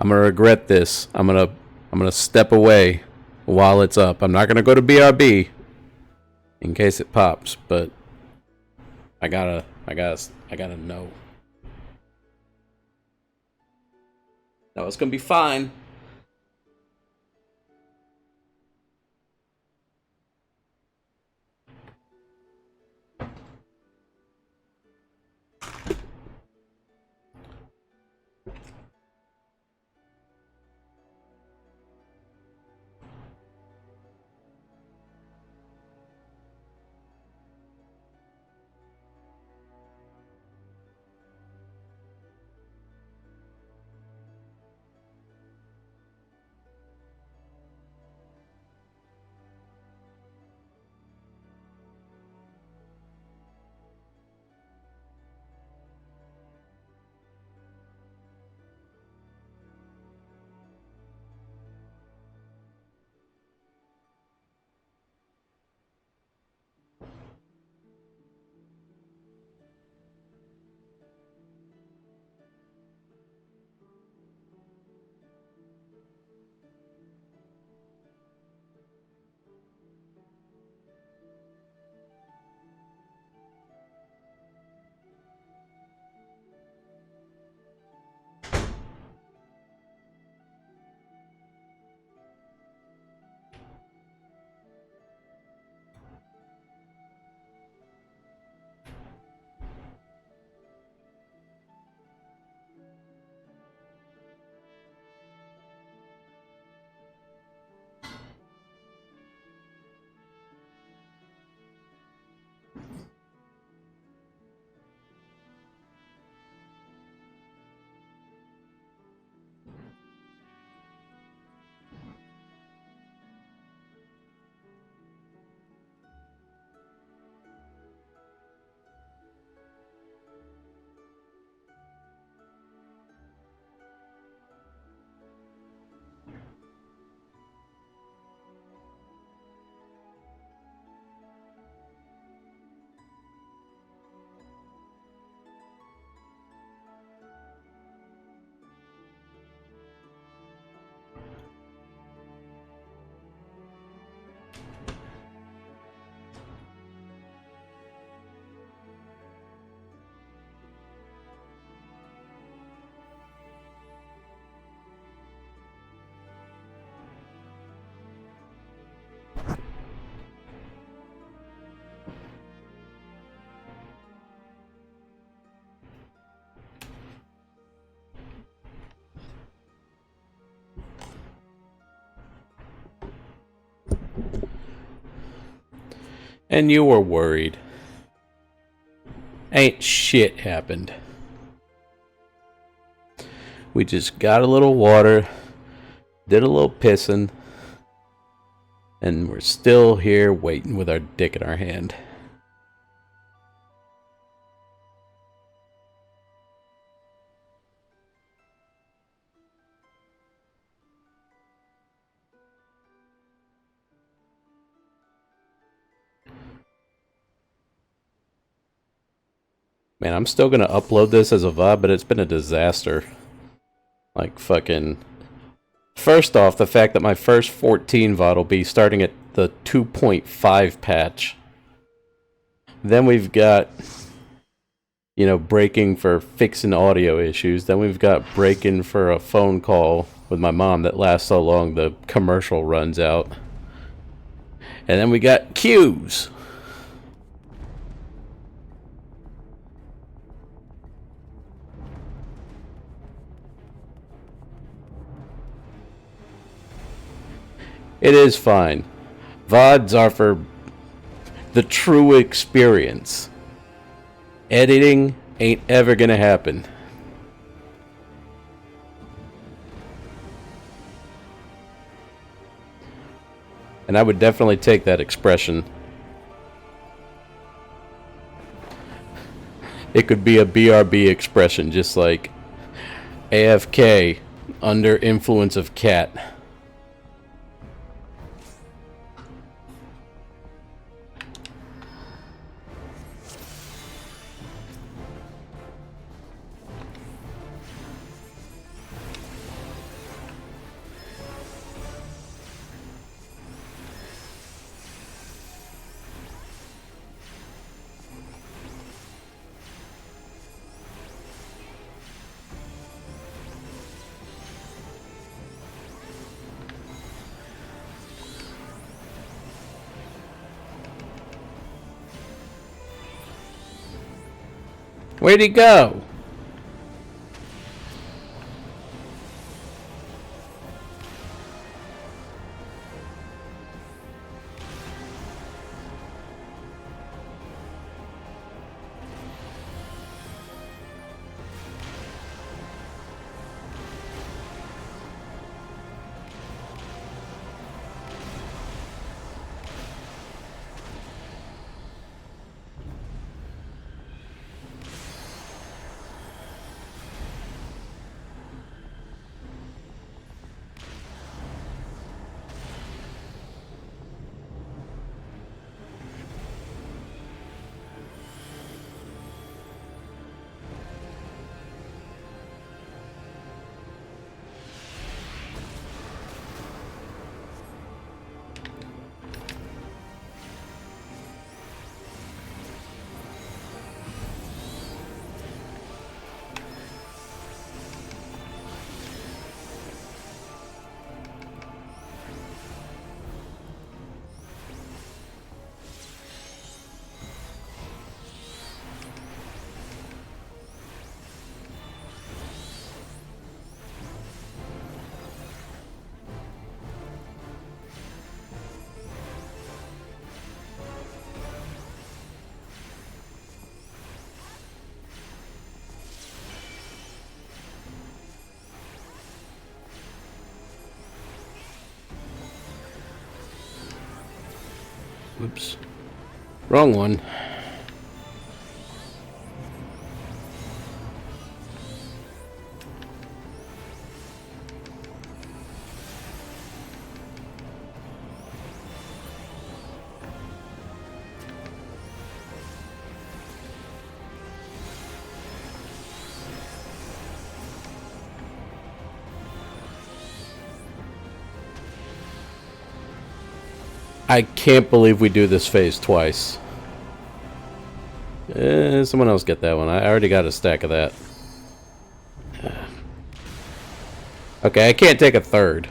I'm gonna regret this. I'm gonna step away while it's up. I'm not gonna go to BRB in case it pops, but I gotta know. No, it's gonna be fine. And you were worried. Ain't shit happened. We just got a little water, did a little pissing, and we're still here waiting with our dick in our hand. Man, I'm still gonna upload this as a VOD, but it's been a disaster. Like, fucking... First off, the fact that my first 14 VOD will be starting at the 2.5 patch. Then we've got, you know, breaking for fixing audio issues. Then we've got breaking for a phone call with my mom that lasts so long the commercial runs out. And then we got queues. It is fine. VODs are for the true experience. Editing ain't ever gonna happen. And I would definitely take that expression. It could be a BRB expression, just like AFK under influence of cat. Where'd he go? Oops. Wrong one. I can't believe we do this phase twice. Someone else get that one. I already got a stack of that. Okay, I can't take a third.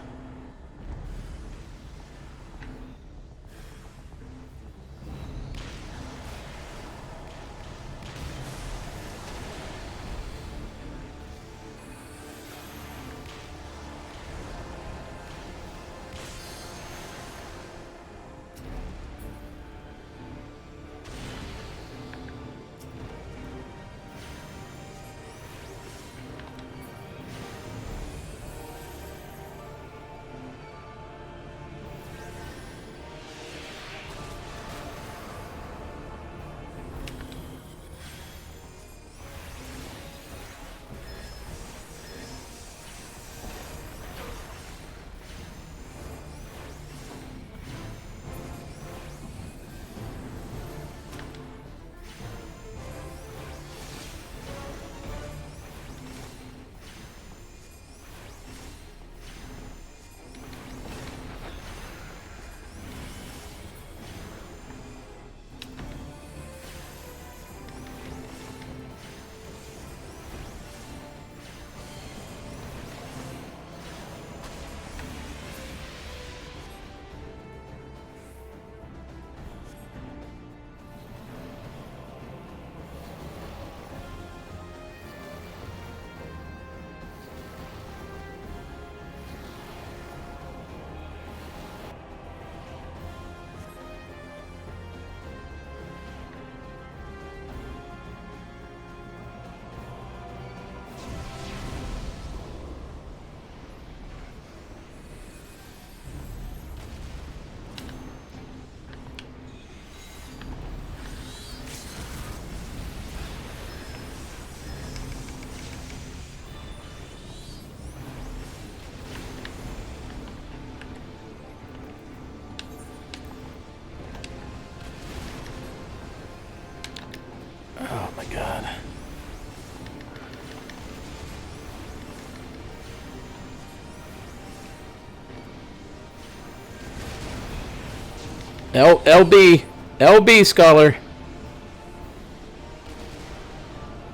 LB! LB, Scholar!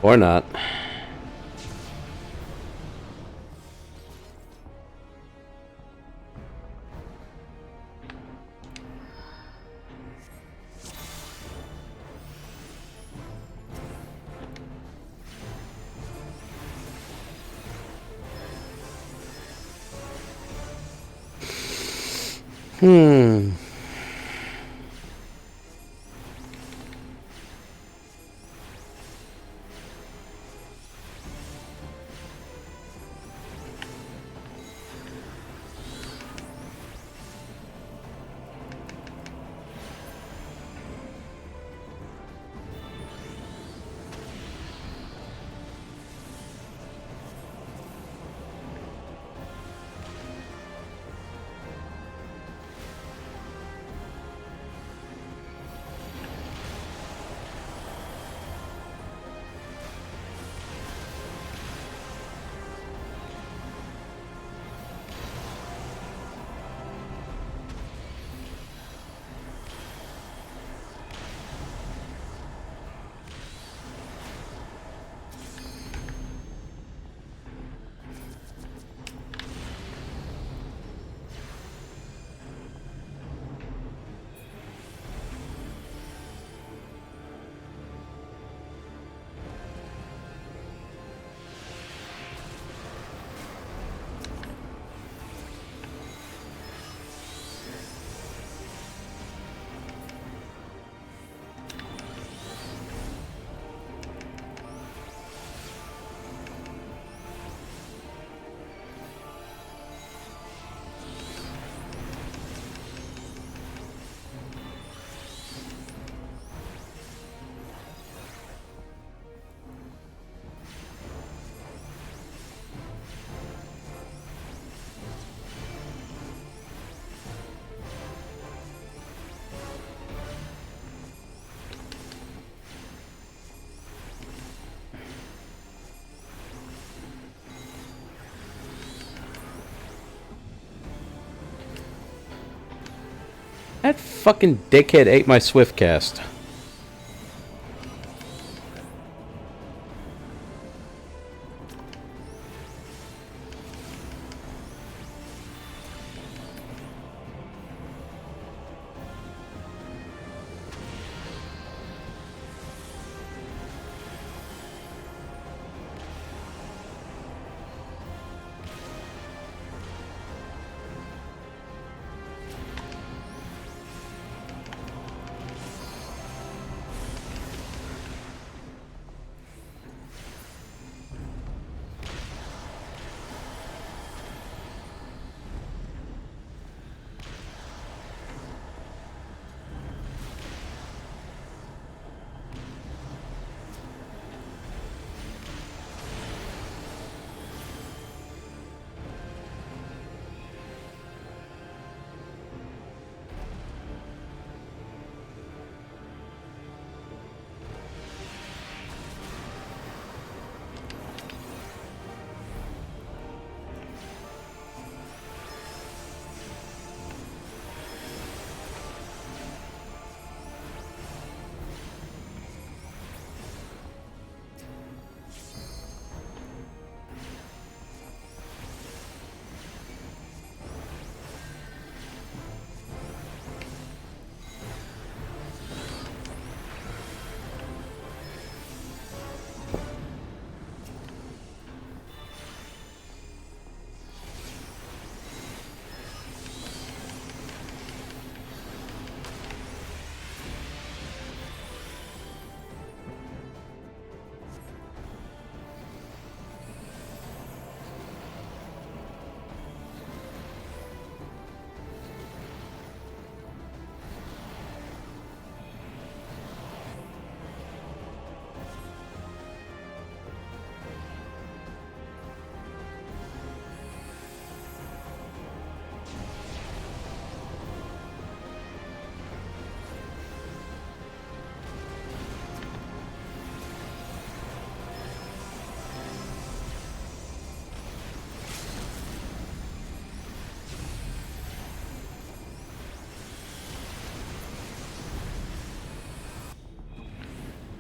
Or not. Hmm. That fucking dickhead ate my Swift cast.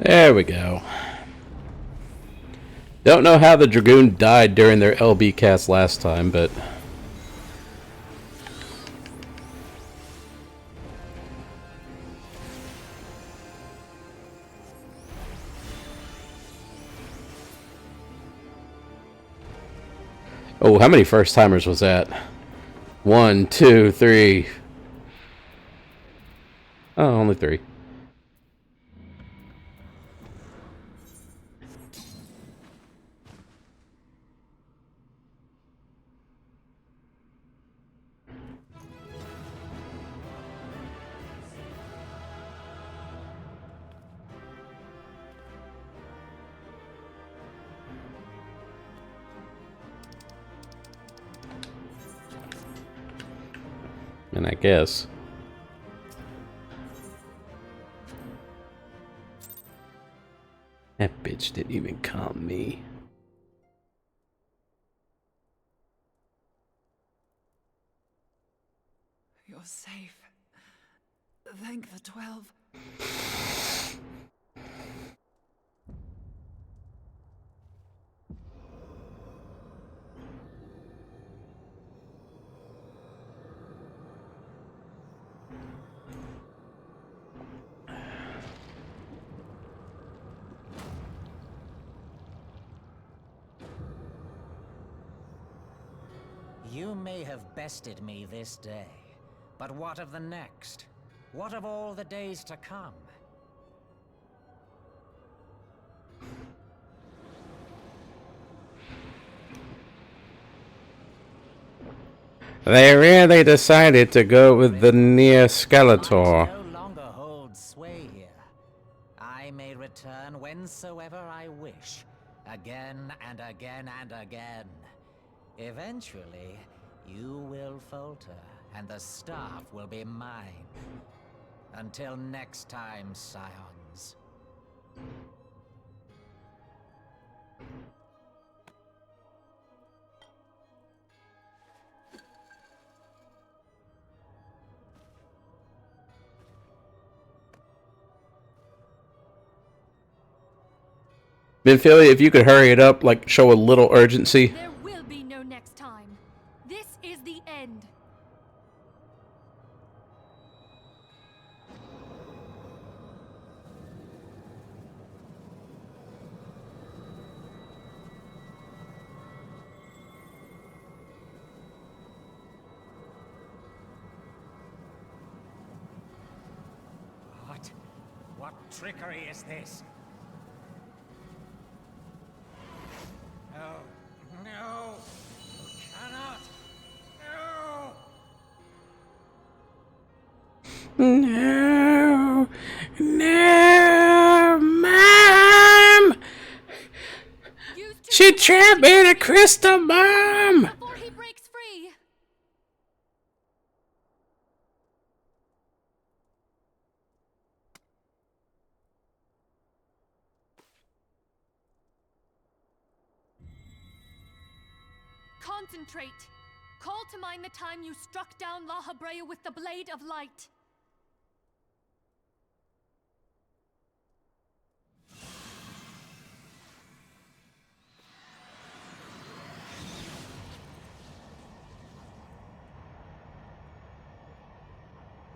There we go. Don't know how the Dragoon died during their LB cast last time, but... Oh, how many first-timers was that? 1, 2, 3. Oh, only 3. And I guess... That bitch didn't even calm me. You're safe. Thank the 12. You may have bested me this day, but what of the next? What of all the days to come? They really decided to go with the near Skeletor. No longer holds sway here. I may return whensoever I wish, again and again and again. Eventually, you will falter, and the staff will be mine. Until next time, scions. Benphilly, if you could hurry it up, like, show a little urgency. There will be no next time. This is the end. What trickery is this? No, no, you cannot, No, no, Mom! She trapped me in a crystal bomb! Before he breaks free! Concentrate! Call to mind the time you struck down La Habrea with the Blade of Light.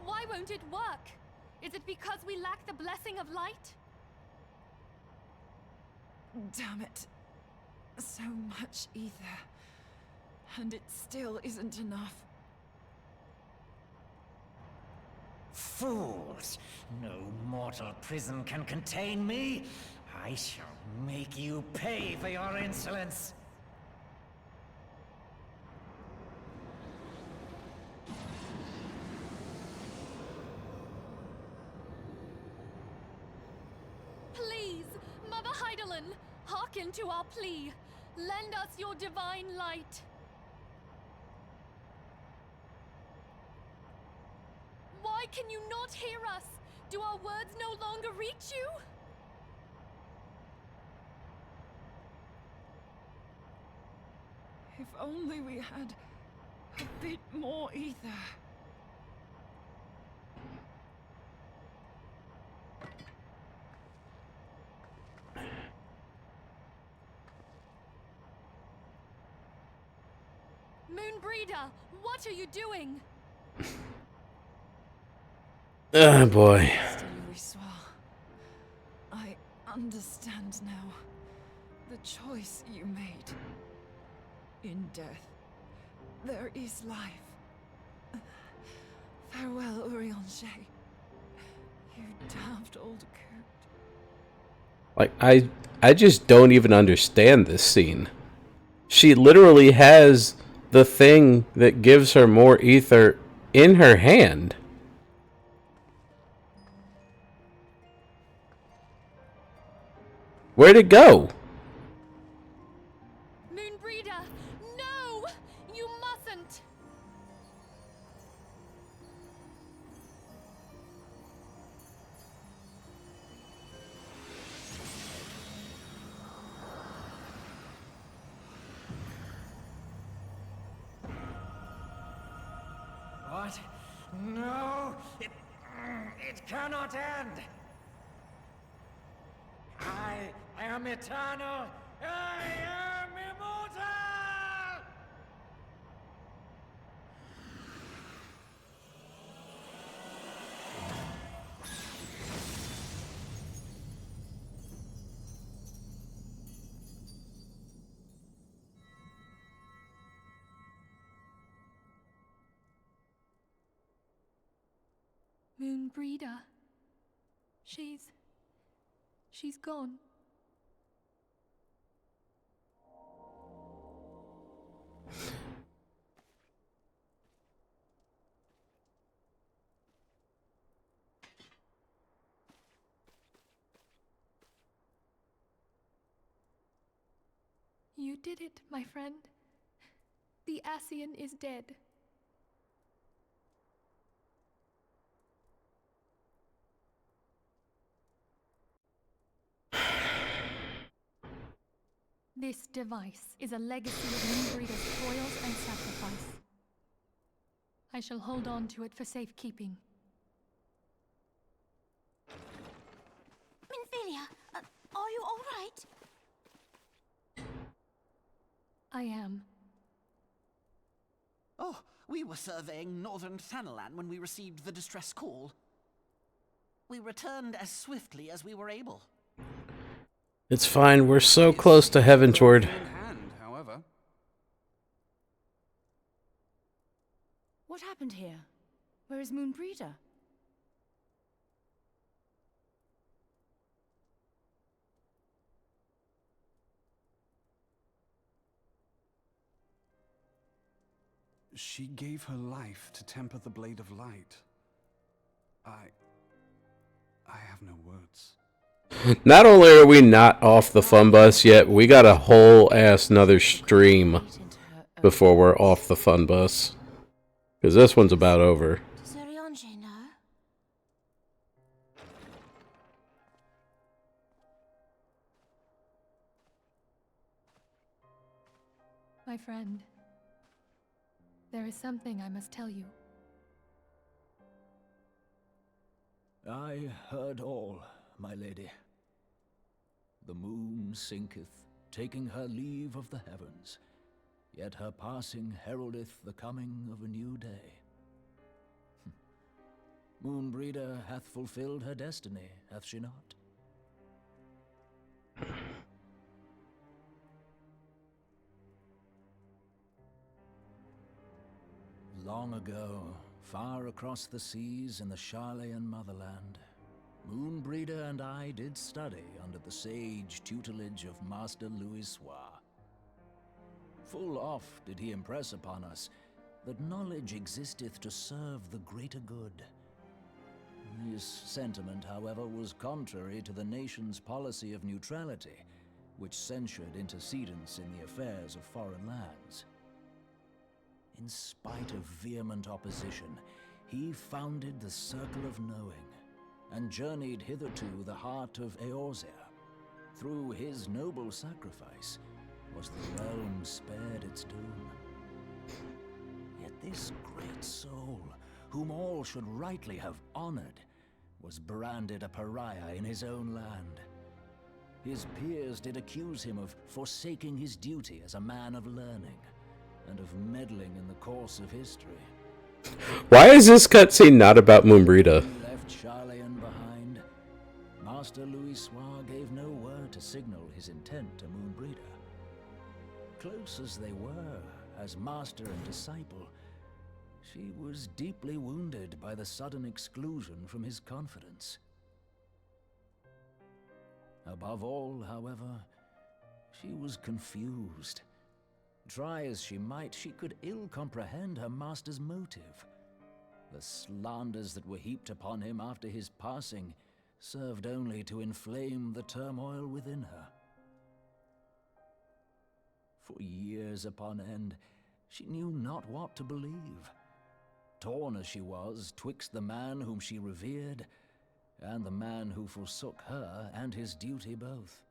Why won't it work? Is it because we lack the blessing of light? Damn it. So much ether. And it still isn't enough. Fools! No mortal prison can contain me! I shall make you pay for your insolence! Please, Mother Heidelin, hearken to our plea. Lend us your divine light. Why can you not hear us? Do our words no longer reach you? If only we had a bit more ether. Moonbreeder, what are you doing? Oh boy. I understand now the choice you made. In death, there is life. Farewell, Urianger. You damned old coot. Like, I just don't even understand this scene. She literally has the thing that gives her more ether in her hand. Where'd it go? Moonbreeder, no! You mustn't! What? No! It cannot end! I am eternal! I am immortal! Moonbreeder. She's gone. You did it, my friend. The Ascian is dead. This device is a legacy of Moonbreeder's toils and sacrifice. I shall hold on to it for safekeeping. Minfilia, are you all right? I am. Oh, we were surveying northern Thanalan when we received the distress call. We returned as swiftly as we were able. It's fine, we're so close to Heavensward. However. What happened here? Where is Moonbreeder? She gave her life to temper the Blade of Light. I have no words. Not only are we not off the fun bus yet, we got a whole ass another stream before we're off the fun bus. Because this one's about over. Does Urianger know? My friend, there is something I must tell you. I heard all, my lady. The moon sinketh, taking her leave of the heavens, yet her passing heraldeth the coming of a new day. Moonbreeder hath fulfilled her destiny, hath she not? Long ago, far across the seas in the Charlayan motherland, Moonbreeder and I did study under the sage tutelage of Master Louis Soir. Full oft did he impress upon us that knowledge existeth to serve the greater good. This sentiment, however, was contrary to the nation's policy of neutrality, which censured intercedence in the affairs of foreign lands. In spite of vehement opposition, he founded the Circle of Knowing, and journeyed hither to the heart of Eorzea. Through his noble sacrifice, was the realm spared its doom. Yet this great soul, whom all should rightly have honored, was branded a pariah in his own land. His peers did accuse him of forsaking his duty as a man of learning, and of meddling in the course of history. Why is this cutscene not about Moonbreeda? He left Charlian behind. Master Louis Soir gave no word to signal his intent to Moonbreeda. Close as they were, as master and disciple, she was deeply wounded by the sudden exclusion from his confidence. Above all, however, she was confused. Try as she might, she could ill comprehend her master's motive. The slanders that were heaped upon him after his passing served only to inflame the turmoil within her. For years upon end, she knew not what to believe. Torn as she was twixt the man whom she revered and the man who forsook her and his duty both.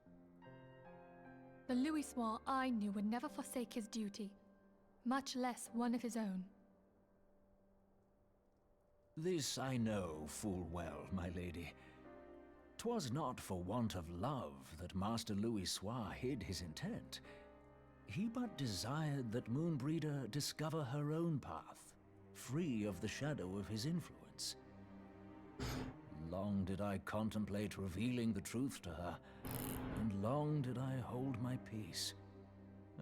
The Louis Soir I knew would never forsake his duty, much less one of his own. This I know full well, my lady. 'Twas not for want of love that Master Louis Soir hid his intent. He but desired that Moonbreeda discover her own path, free of the shadow of his influence. Long did I contemplate revealing the truth to her, and long did I hold my peace.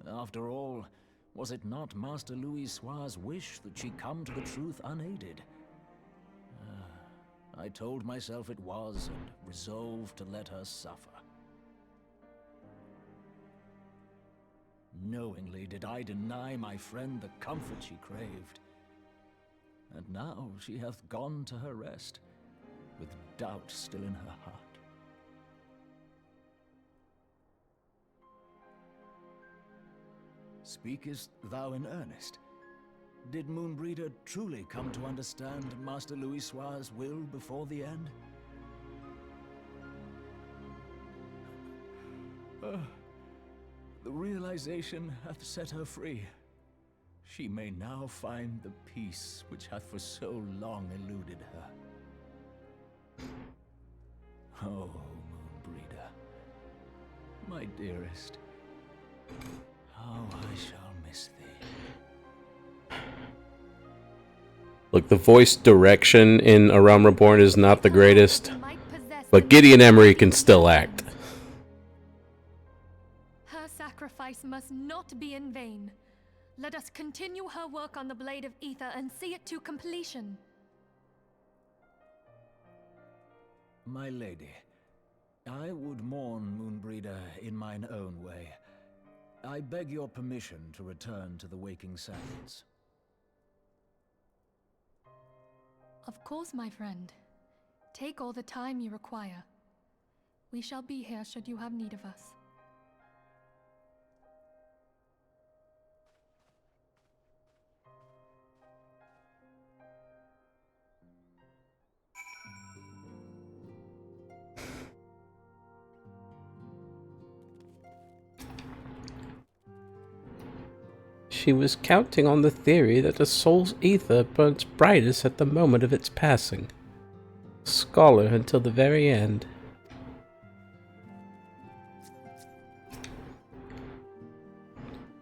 After all, was it not Master Louis Soir's wish that she come to the truth unaided? I told myself it was, and resolved to let her suffer. Knowingly did I deny my friend the comfort she craved. And now she hath gone to her rest, with doubt still in her heart. Speakest thou in earnest? Did Moonbreeda truly come to understand Master Louis Soir's will before the end? The realization hath set her free. She may now find the peace which hath for so long eluded her. Oh, Moonbreeda, my dearest, how I shall miss thee. Look, the voice direction in A Realm Reborn is not the greatest, but Gideon Emery can still act. Her sacrifice must not be in vain. Let us continue her work on the Blade of Ether and see it to completion. My lady, I would mourn Moonbreeda in mine own way. I beg your permission to return to the Waking Sands. Of course, my friend. Take all the time you require. We shall be here should you have need of us. She was counting on the theory that the soul's ether burns brightest at the moment of its passing. Scholar until the very end.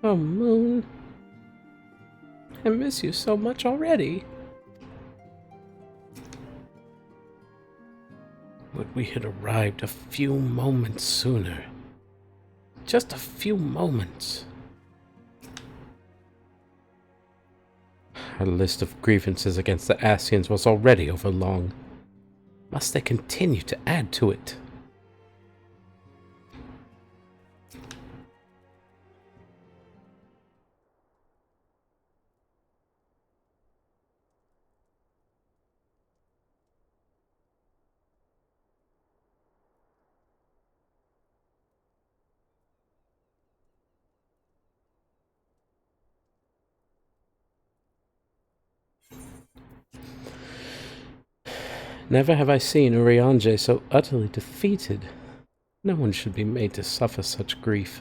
Oh, Moon. I miss you so much already. Would we had arrived a few moments sooner. Just a few moments. Our list of grievances against the Ascians was already overlong. Must they continue to add to it? Never have I seen Urianger so utterly defeated. No one should be made to suffer such grief.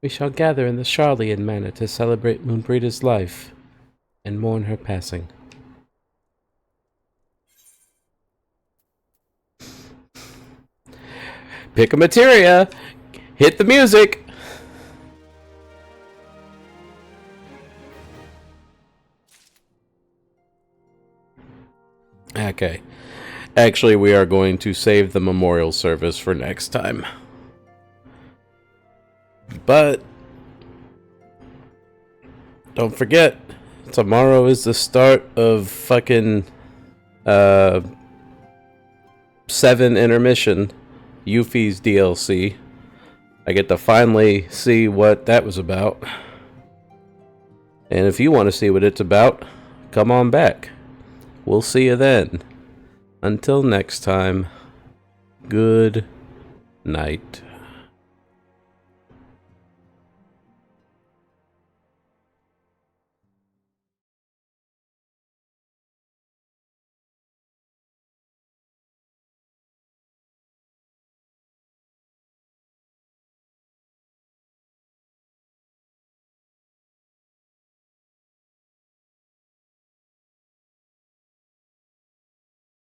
We shall gather in the Charlian Manor to celebrate Moonbreeda's life and mourn her passing. Pick a materia! Hit the music! Okay. Actually, we are going to save the memorial service for next time. But don't forget, tomorrow is the start of fucking 7 Intermission, Yuffie's DLC. I get to finally see what that was about. And if you want to see what it's about, come on back. We'll see you then. Until next time, good night.